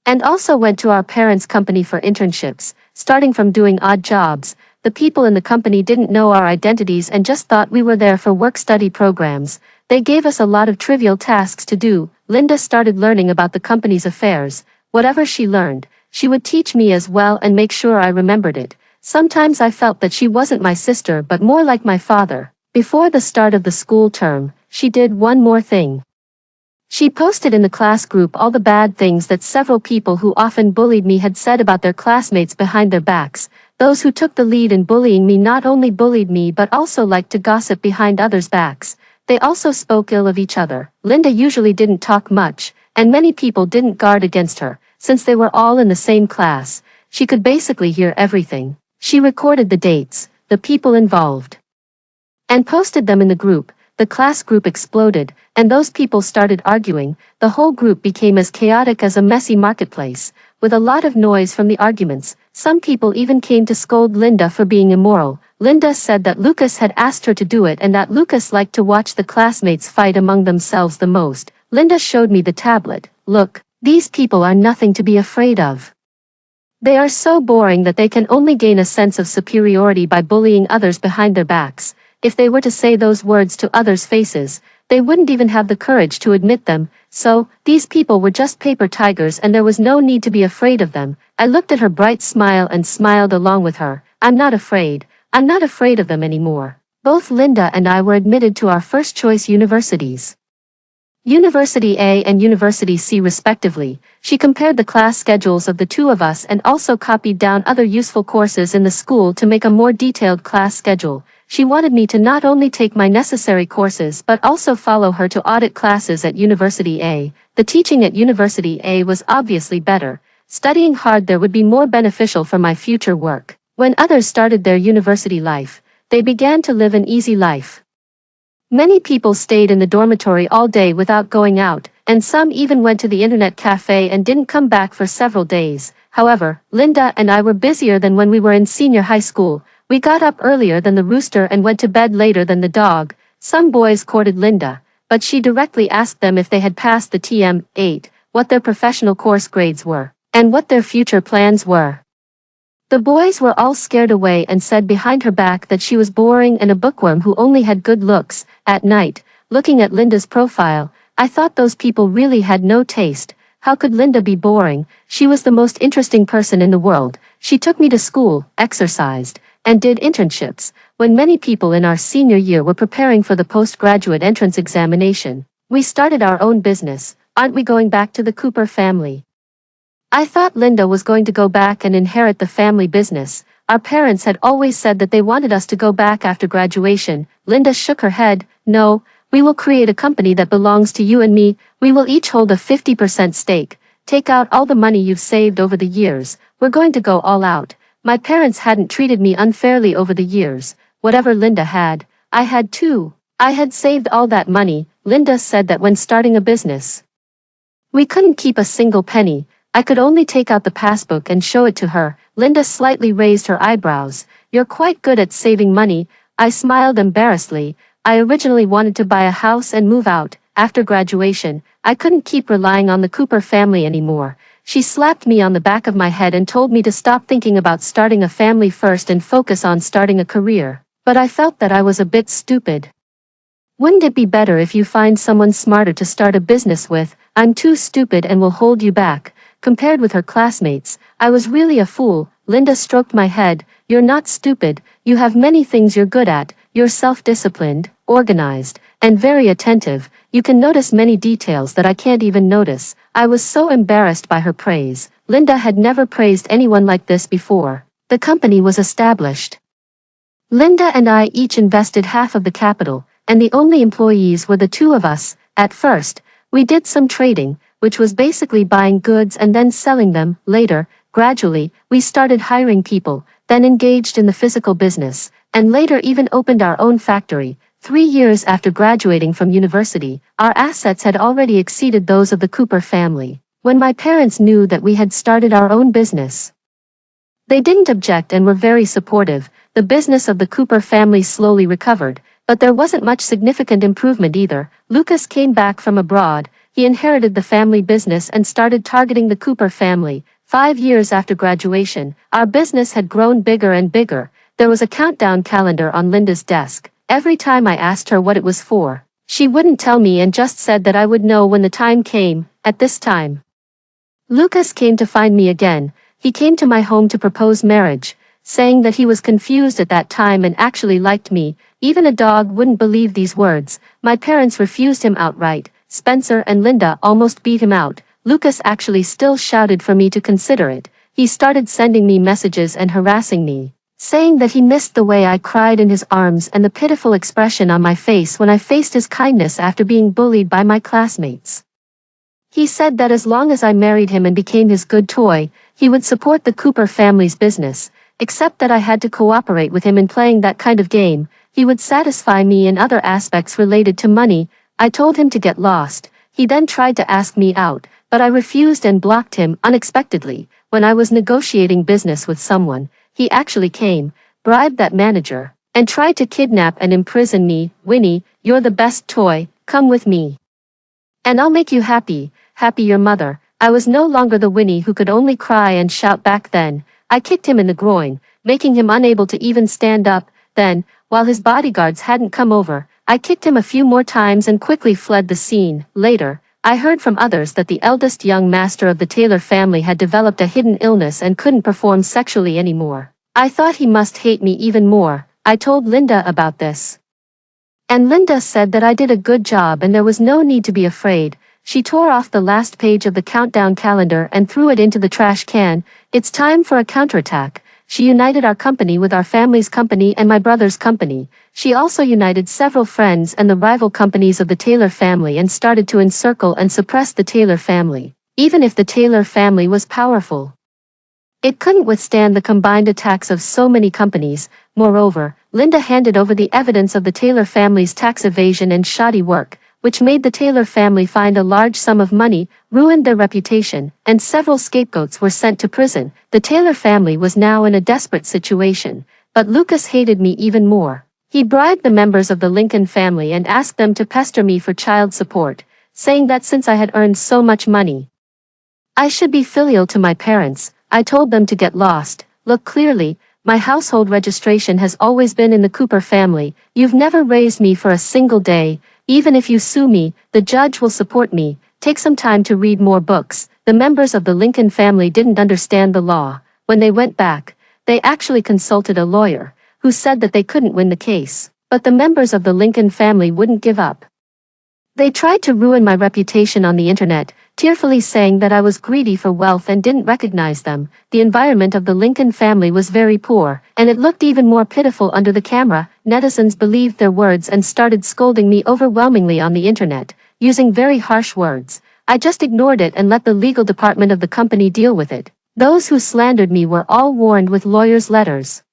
And also went to our parents' company for internships, starting from doing odd jobs. The people in the company didn't know our identities and just thought we were there for work-study programs. They gave us a lot of trivial tasks to do. Linda started learning about the company's affairs. Whatever she learned, she would teach me as well and make sure I remembered it. Sometimes I felt that she wasn't my sister but more like my father. Before the start of the school term, she did one more thing. She posted in the class group all the bad things that several people who often bullied me had said about their classmates behind their backs. Those who took the lead in bullying me not only bullied me but also liked to gossip behind others' backs. They also spoke ill of each other. Linda usually didn't talk much, and many people didn't guard against her. Since they were all in the same class, she could basically hear everything. She recorded the dates, the people involved, and posted them in the group. The class group exploded, and those people started arguing. The whole group became as chaotic as a messy marketplace, with a lot of noise from the arguments. Some people even came to scold Linda for being immoral. Linda said that Lucas had asked her to do it and that Lucas liked to watch the classmates fight among themselves the most. Linda showed me the tablet. Look, these people are nothing to be afraid of. They are so boring that they can only gain a sense of superiority by bullying others behind their backs. If they were to say those words to others' faces, they wouldn't even have the courage to admit them. So, these people were just paper tigers and there was no need to be afraid of them. I looked at her bright smile and smiled along with her. I'm not afraid. I'm not afraid of them anymore. Both Linda and I were admitted to our first choice universities, University A and University C respectively. She compared the class schedules of the two of us and also copied down other useful courses in the school to make a more detailed class schedule. She wanted me to not only take my necessary courses but also follow her to audit classes at University A. The teaching at University A was obviously better. Studying hard there would be more beneficial for my future work. When others started their university life, they began to live an easy life. Many people stayed in the dormitory all day without going out, and some even went to the internet cafe and didn't come back for several days. However, Linda and I were busier than when we were in senior high school. We got up earlier than the rooster and went to bed later than the dog. Some boys courted Linda, but she directly asked them if they had passed the TM-8, what their professional course grades were, and what their future plans were. The boys were all scared away and said behind her back that she was boring and a bookworm who only had good looks. At night, looking at Linda's profile, I thought those people really had no taste. How could Linda be boring? She was the most interesting person in the world. She took me to school, exercised, and did internships. When many people in our senior year were preparing for the postgraduate entrance examination, we started our own business. Aren't we going back to the Cooper family? I thought Linda was going to go back and inherit the family business. Our parents had always said that they wanted us to go back after graduation. Linda shook her head. No, we will create a company that belongs to you and me. We will each hold a 50% stake. Take out all the money you've saved over the years. We're going to go all out. My parents hadn't treated me unfairly over the years. Whatever Linda had, I had too. I had saved all that money. Linda said that when starting a business, we couldn't keep a single penny. I could only take out the passbook and show it to her. Linda slightly raised her eyebrows. You're quite good at saving money. I smiled embarrassedly. I originally wanted to buy a house and move out. After graduation, I couldn't keep relying on the Cooper family anymore. She slapped me on the back of my head and told me to stop thinking about starting a family first and focus on starting a career. But I felt that I was a bit stupid. Wouldn't it be better if you find someone smarter to start a business with? I'm too stupid and will hold you back. Compared with her classmates, I was really a fool. Linda stroked my head. You're not stupid. You have many things you're good at. You're self-disciplined, organized, and very attentive. You can notice many details that I can't even notice. I was so embarrassed by her praise. Linda had never praised anyone like this before. The company was established. Linda and I each invested half of the capital, and the only employees were the two of us. At first, we did some trading, which was basically buying goods and then selling them. Later, gradually, we started hiring people, then engaged in the physical business, and later even opened our own factory. 3 years after graduating from university, our assets had already exceeded those of the Cooper family. When my parents knew that we had started our own business, they didn't object and were very supportive. The business of the Cooper family slowly recovered, but there wasn't much significant improvement either. Lucas came back from abroad. He inherited the family business and started targeting the Cooper family. 5 years after graduation, our business had grown bigger and bigger. There was a countdown calendar on Linda's desk. Every time I asked her what it was for, she wouldn't tell me and just said that I would know when the time came. At this time, Lucas came to find me again. He came to my home to propose marriage, saying that he was confused at that time and actually liked me. Even a dog wouldn't believe these words. My parents refused him outright, Spencer and Linda almost beat him out. Lucas actually still shouted for me to consider it. He started sending me messages and harassing me, saying that he missed the way I cried in his arms and the pitiful expression on my face when I faced his kindness after being bullied by my classmates. He said that as long as I married him and became his good toy, he would support the Cooper family's business, except that I had to cooperate with him in playing that kind of game. He would satisfy me in other aspects related to money. I told him to get lost. He then tried to ask me out, but I refused and blocked him unexpectedly. When I was negotiating business with someone, he actually came, bribed that manager, and tried to kidnap and imprison me. Winnie, you're the best toy, come with me. And I'll make you happy, your mother. I was no longer the Winnie who could only cry and shout back then. I kicked him in the groin, making him unable to even stand up. Then, while his bodyguards hadn't come over, I kicked him a few more times and quickly fled the scene. Later, I heard from others that the eldest young master of the Taylor family had developed a hidden illness and couldn't perform sexually anymore. I thought he must hate me even more. I told Linda about this, and Linda said that I did a good job and there was no need to be afraid. She tore off the last page of the countdown calendar and threw it into the trash can. It's time for a counterattack. She united our company with our family's company and my brother's company. She also united several friends and the rival companies of the Taylor family and started to encircle and suppress the Taylor family. Even if the Taylor family was powerful, it couldn't withstand the combined attacks of so many companies. Moreover, Linda handed over the evidence of the Taylor family's tax evasion and shoddy work, which made the Taylor family find a large sum of money, ruined their reputation, and several scapegoats were sent to prison. The Taylor family was now in a desperate situation, but Lucas hated me even more. He bribed the members of the Lincoln family and asked them to pester me for child support, saying that since I had earned so much money, I should be filial to my parents. I told them to get lost. Look clearly, my household registration has always been in the Cooper family. You've never raised me for a single day. Even if you sue me, the judge will support me. Take some time to read more books. The members of the Lincoln family didn't understand the law. When they went back, they actually consulted a lawyer, who said that they couldn't win the case. But the members of the Lincoln family wouldn't give up. They tried to ruin my reputation on the internet, tearfully saying that I was greedy for wealth and didn't recognize them. The environment of the Lincoln family was very poor, and it looked even more pitiful under the camera. Netizens believed their words and started scolding me overwhelmingly on the internet, using very harsh words. I just ignored it and let the legal department of the company deal with it. Those who slandered me were all warned with lawyers' letters.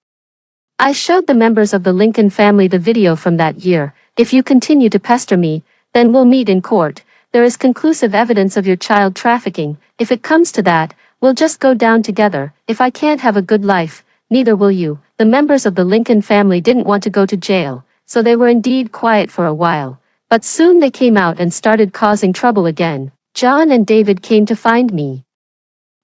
I showed the members of the Lincoln family the video from that year. If you continue to pester me, then we'll meet in court. There is conclusive evidence of your child trafficking. If it comes to that, we'll just go down together. If I can't have a good life, neither will you. The members of the Lincoln family didn't want to go to jail, so they were indeed quiet for a while. But soon they came out and started causing trouble again. John and David came to find me,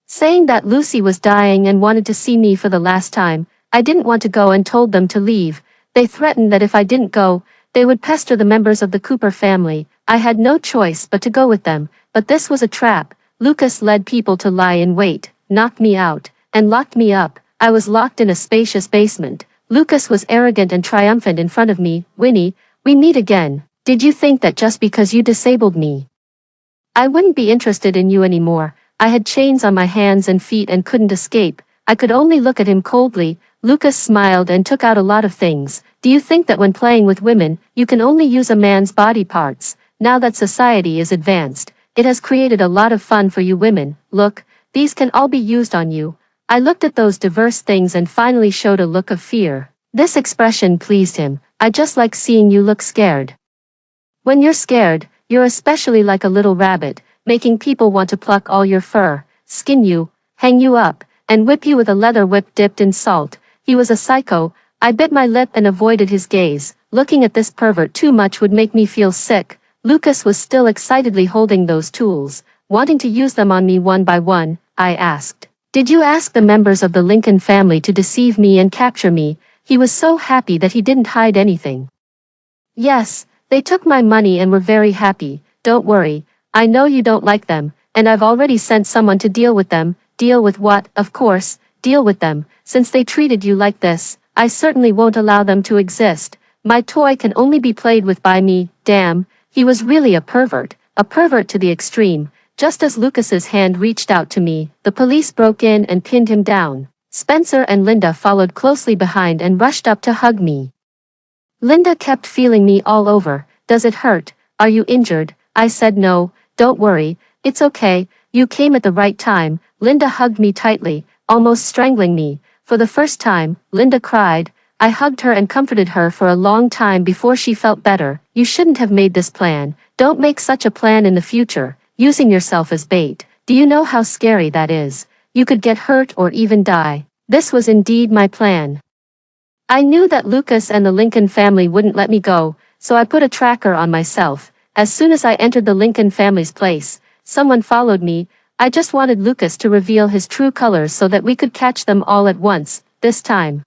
saying that Lucy was dying and wanted to see me for the last time. I didn't want to go and told them to leave. They threatened that if I didn't go, they would pester the members of the Cooper family. I had no choice but to go with them, but this was a trap. Lucas led people to lie in wait, knocked me out, and locked me up. I was locked in a spacious basement. Lucas was arrogant and triumphant in front of me. Winnie, we meet again. Did you think that just because you disabled me, I wouldn't be interested in you anymore? I had chains on my hands and feet and couldn't escape. I could only look at him coldly. Lucas smiled and took out a lot of things. Do you think that when playing with women, you can only use a man's body parts? Now that society is advanced, it has created a lot of fun for you women. Look, these can all be used on you. I looked at those diverse things and finally showed a look of fear. This expression pleased him. I just like seeing you look scared. When you're scared, you're especially like a little rabbit, making people want to pluck all your fur, skin you, hang you up, and whip you with a leather whip dipped in salt. He was a psycho. I bit my lip and avoided his gaze. Looking at this pervert too much would make me feel sick. Lucas was still excitedly holding those tools, wanting to use them on me one by one. I asked, "Did you ask the members of the Lincoln family to deceive me and capture me?" He was so happy that he didn't hide anything. "Yes, they took my money and were very happy. Don't worry, I know you don't like them, and I've already sent someone to deal with them." Deal with what? Of course, deal with them. Since they treated you like this, I certainly won't allow them to exist. My toy can only be played with by me. Damn, he was really a pervert. a pervert to the extreme. Just as Lucas's hand reached out to me, the police broke in and pinned him down. Spencer and Linda followed closely behind and rushed up to hug me. Linda kept feeling me all over. Does it hurt? Are you injured? I said no, don't worry, it's okay, you came at the right time. Linda hugged me tightly, almost strangling me. For the first time, Linda cried. I hugged her and comforted her for a long time before she felt better. You shouldn't have made this plan. Don't make such a plan in the future, using yourself as bait. Do you know how scary that is? You could get hurt or even die. This was indeed my plan. I knew that Lucas and the Lincoln family wouldn't let me go, so I put a tracker on myself. As soon as I entered the Lincoln family's place, someone followed me. I just wanted Lucas to reveal his true colors so that we could catch them all at once, this time.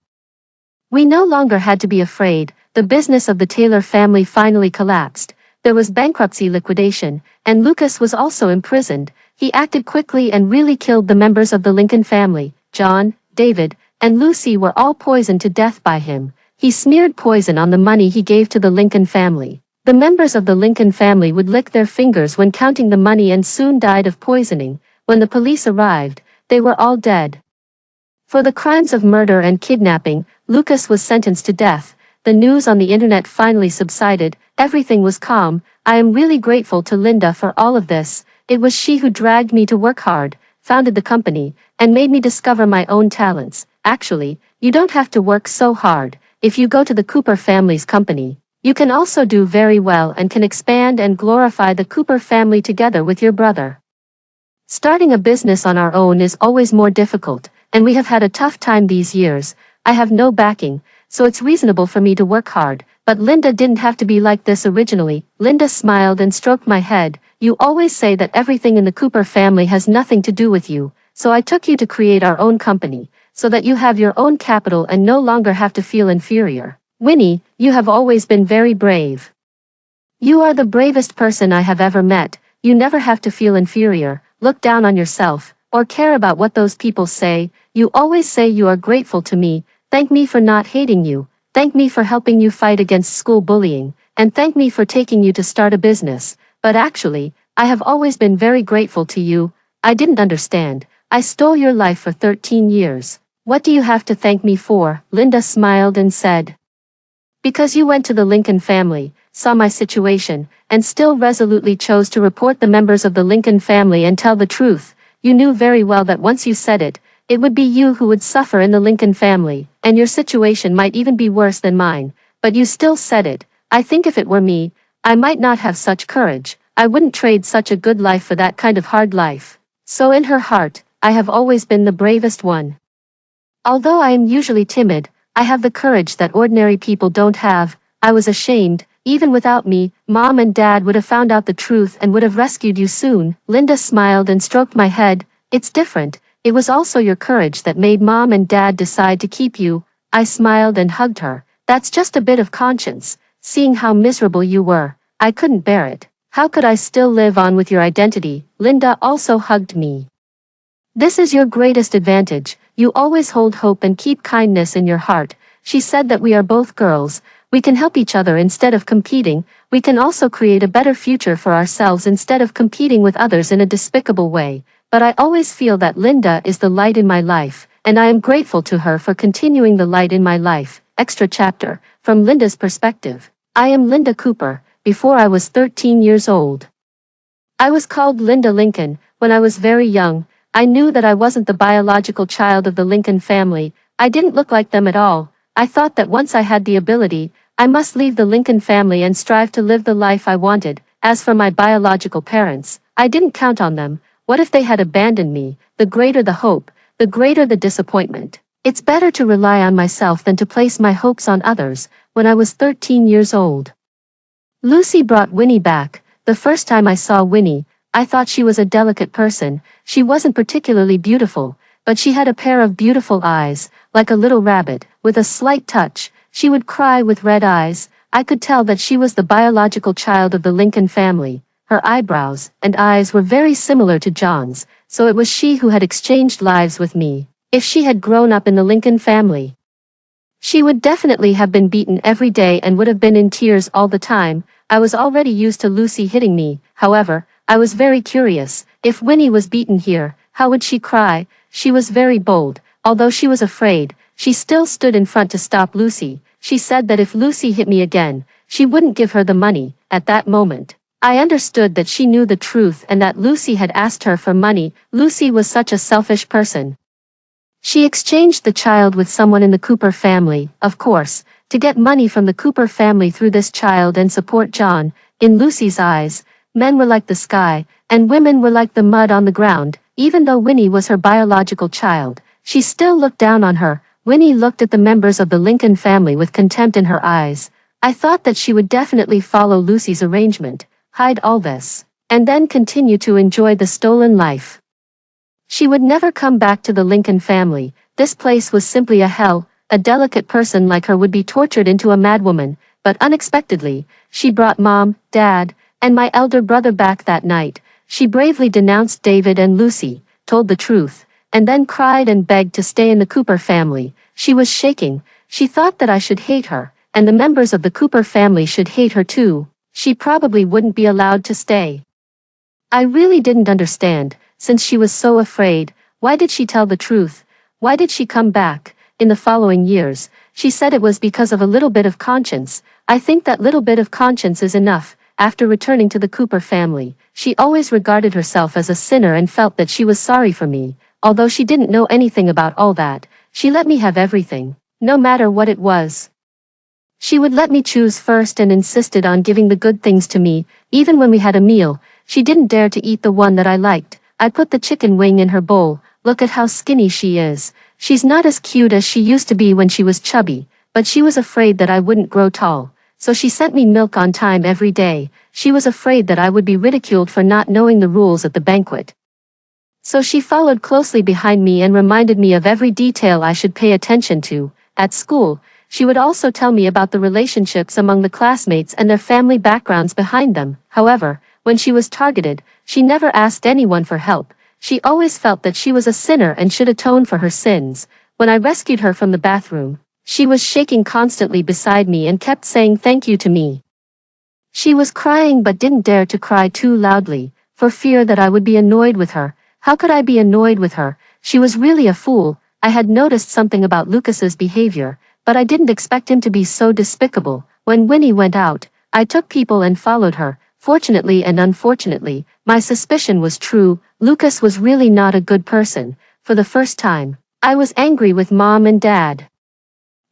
We no longer had to be afraid. The business of the Taylor family finally collapsed. There was bankruptcy liquidation, and Lucas was also imprisoned. He acted quickly and really killed the members of the Lincoln family. John, David, and Lucy were all poisoned to death by him. He smeared poison on the money he gave to the Lincoln family. The members of the Lincoln family would lick their fingers when counting the money and soon died of poisoning. When the police arrived, they were all dead. For the crimes of murder and kidnapping, Lucas was sentenced to death. The news on the internet finally subsided. Everything was calm. I am really grateful to Linda for all of this. It was she who dragged me to work hard, founded the company, and made me discover my own talents. Actually, you don't have to work so hard. If you go to the Cooper family's company, you can also do very well and can expand and glorify the Cooper family together with your brother. Starting a business on our own is always more difficult, and we have had a tough time these years. I have no backing, so it's reasonable for me to work hard, but Linda didn't have to be like this originally. Linda smiled and stroked my head. You always say that everything in the Cooper family has nothing to do with you, so I took you to create our own company, so that you have your own capital and no longer have to feel inferior. Winnie, you have always been very brave. You are the bravest person I have ever met. You never have to feel inferior, look down on yourself, or care about what those people say. You always say you are grateful to me. Thank me for not hating you. Thank me for helping you fight against school bullying, and thank me for taking you to start a business. But actually, I have always been very grateful to you. I didn't understand. I stole your life for 13 years. What do you have to thank me for? Linda smiled and said. Because you went to the Lincoln family, saw my situation, and still resolutely chose to report the members of the Lincoln family and tell the truth. You knew very well that once you said it, it would be you who would suffer in the Lincoln family, and your situation might even be worse than mine, but you still said it. I think if it were me, I might not have such courage. I wouldn't trade such a good life for that kind of hard life. So in her heart, I have always been the bravest one. Although I am usually timid, I have the courage that ordinary people don't have. I was ashamed. Even without me, Mom and Dad would have found out the truth and would have rescued you soon. Linda smiled and stroked my head. It's different. It was also your courage that made Mom and Dad decide to keep you. I smiled and hugged her. That's just a bit of conscience. Seeing how miserable you were, I couldn't bear it. How could I still live on with your identity? Linda also hugged me. This is your greatest advantage. You always hold hope and keep kindness in your heart. She said that we are both girls. We can help each other instead of competing. We can also create a better future for ourselves instead of competing with others in a despicable way. But I always feel that Linda is the light in my life, and I am grateful to her for continuing the light in my life. Extra chapter, from Linda's perspective. I am Linda Cooper. Before I was 13 years old, I was called Linda Lincoln. When I was very young, I knew that I wasn't the biological child of the Lincoln family. I didn't look like them at all. I thought that once I had the ability, I must leave the Lincoln family and strive to live the life I wanted. As for my biological parents, I didn't count on them. What if they had abandoned me? The greater the hope, the greater the disappointment. It's better to rely on myself than to place my hopes on others. When I was 13 years old, Lucy brought Winnie back. The first time I saw Winnie, I thought she was a delicate person. She wasn't particularly beautiful, but she had a pair of beautiful eyes, like a little rabbit, with a slight touch. She would cry with red eyes. I could tell that she was the biological child of the Lincoln family. Her eyebrows and eyes were very similar to John's, so it was she who had exchanged lives with me. If she had grown up in the Lincoln family, she would definitely have been beaten every day and would have been in tears all the time. I was already used to Lucy hitting me, However, I was very curious. If Winnie was beaten here, how would she cry? She was very bold. Although she was afraid, she still stood in front to stop Lucy. She said that if Lucy hit me again, she wouldn't give her the money. At that moment, I understood that she knew the truth and that Lucy had asked her for money. Lucy was such a selfish person. She exchanged the child with someone in the Cooper family, of course, to get money from the Cooper family through this child and support John. In Lucy's eyes, men were like the sky, and women were like the mud on the ground. Even though Winnie was her biological child, she still looked down on her. Winnie looked at the members of the Lincoln family with contempt in her eyes. I thought that she would definitely follow Lucy's arrangement, hide all this, and then continue to enjoy the stolen life. She would never come back to the Lincoln family. This place was simply a hell. A delicate person like her would be tortured into a madwoman, but unexpectedly, she brought Mom, Dad, and my elder brother back that night. She bravely denounced David and Lucy, told the truth, and then cried and begged to stay in the Cooper family. She was shaking. She thought that I should hate her, and the members of the Cooper family should hate her too. She probably wouldn't be allowed to stay. I really didn't understand. Since she was so afraid, why did she tell the truth? Why did she come back? In the following years, she said it was because of a little bit of conscience. I think that little bit of conscience is enough. After returning to the Cooper family, she always regarded herself as a sinner and felt that she was sorry for me. Although she didn't know anything about all that, she let me have everything, no matter what it was. She would let me choose first and insisted on giving the good things to me. Even when we had a meal, she didn't dare to eat the one that I liked. I put the chicken wing in her bowl. Look at how skinny she is. She's not as cute as she used to be when she was chubby, but she was afraid that I wouldn't grow tall. So she sent me milk on time every day. She was afraid that I would be ridiculed for not knowing the rules at the banquet. So she followed closely behind me and reminded me of every detail I should pay attention to. At school, she would also tell me about the relationships among the classmates and their family backgrounds behind them. However, when she was targeted, she never asked anyone for help. She always felt that she was a sinner and should atone for her sins. When I rescued her from the bathroom, she was shaking constantly beside me and kept saying thank you to me. She was crying but didn't dare to cry too loudly, for fear that I would be annoyed with her. How could I be annoyed with her? She was really a fool. I had noticed something about Lucas's behavior, but I didn't expect him to be so despicable. When Winnie went out, I took people and followed her. Fortunately and unfortunately, my suspicion was true. Lucas was really not a good person. For the first time, I was angry with Mom and Dad.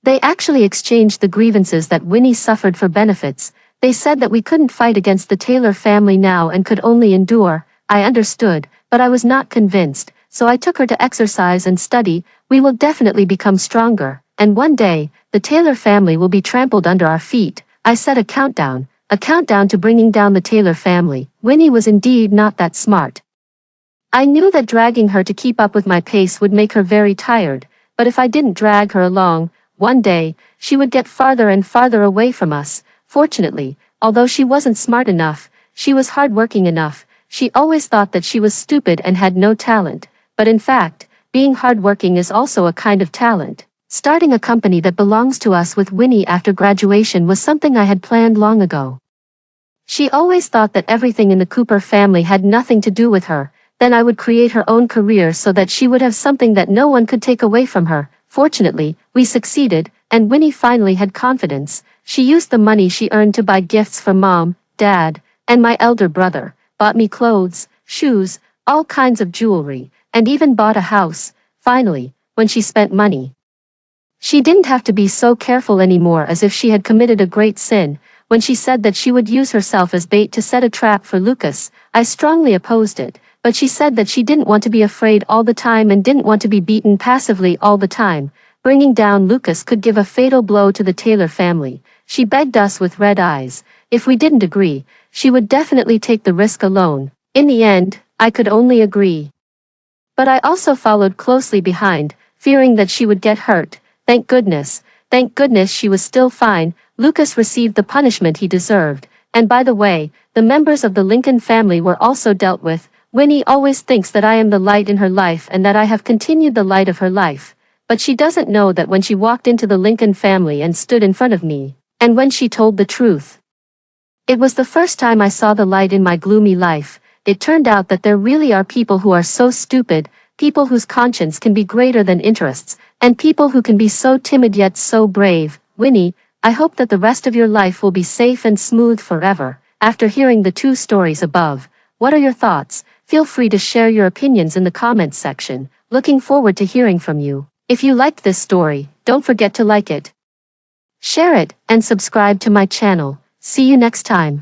They actually exchanged the grievances that Winnie suffered for benefits. They said that we couldn't fight against the Taylor family now and could only endure. I understood, but I was not convinced, so I took her to exercise and study. We will definitely become stronger, and one day, the Taylor family will be trampled under our feet. I set a countdown to bringing down the Taylor family. Winnie was indeed not that smart. I knew that dragging her to keep up with my pace would make her very tired, but if I didn't drag her along, one day, she would get farther and farther away from us. Fortunately, although she wasn't smart enough, she was hardworking enough. She always thought that she was stupid and had no talent, but in fact, being hardworking is also a kind of talent. Starting a company that belongs to us with Winnie after graduation was something I had planned long ago. She always thought that everything in the Cooper family had nothing to do with her. Then I would create her own career so that she would have something that no one could take away from her. Fortunately, we succeeded, and Winnie finally had confidence. She used the money she earned to buy gifts for Mom, Dad, and my elder brother, bought me clothes, shoes, all kinds of jewelry, and even bought a house. Finally, when she spent money, she didn't have to be so careful anymore as if she had committed a great sin. When she said that she would use herself as bait to set a trap for Lucas, I strongly opposed it, but she said that she didn't want to be afraid all the time and didn't want to be beaten passively all the time. Bringing down Lucas could give a fatal blow to the Taylor family. She begged us with red eyes. If we didn't agree, she would definitely take the risk alone. In the end, I could only agree. But I also followed closely behind, fearing that she would get hurt. Thank goodness she was still fine. Lucas received the punishment he deserved, and by the way, the members of the Lincoln family were also dealt with. Winnie always thinks that I am the light in her life and that I have continued the light of her life, but she doesn't know that when she walked into the Lincoln family and stood in front of me, and when she told the truth, It was the first time I saw the light in my gloomy life. It turned out that there really are people who are so stupid, people whose conscience can be greater than interests, and people who can be so timid yet so brave. Winnie, I hope that the rest of your life will be safe and smooth forever. After hearing the two stories above, what are your thoughts? Feel free to share your opinions in the comments section. Looking forward to hearing from you. If you liked this story, don't forget to like it, share it, and subscribe to my channel. See you next time.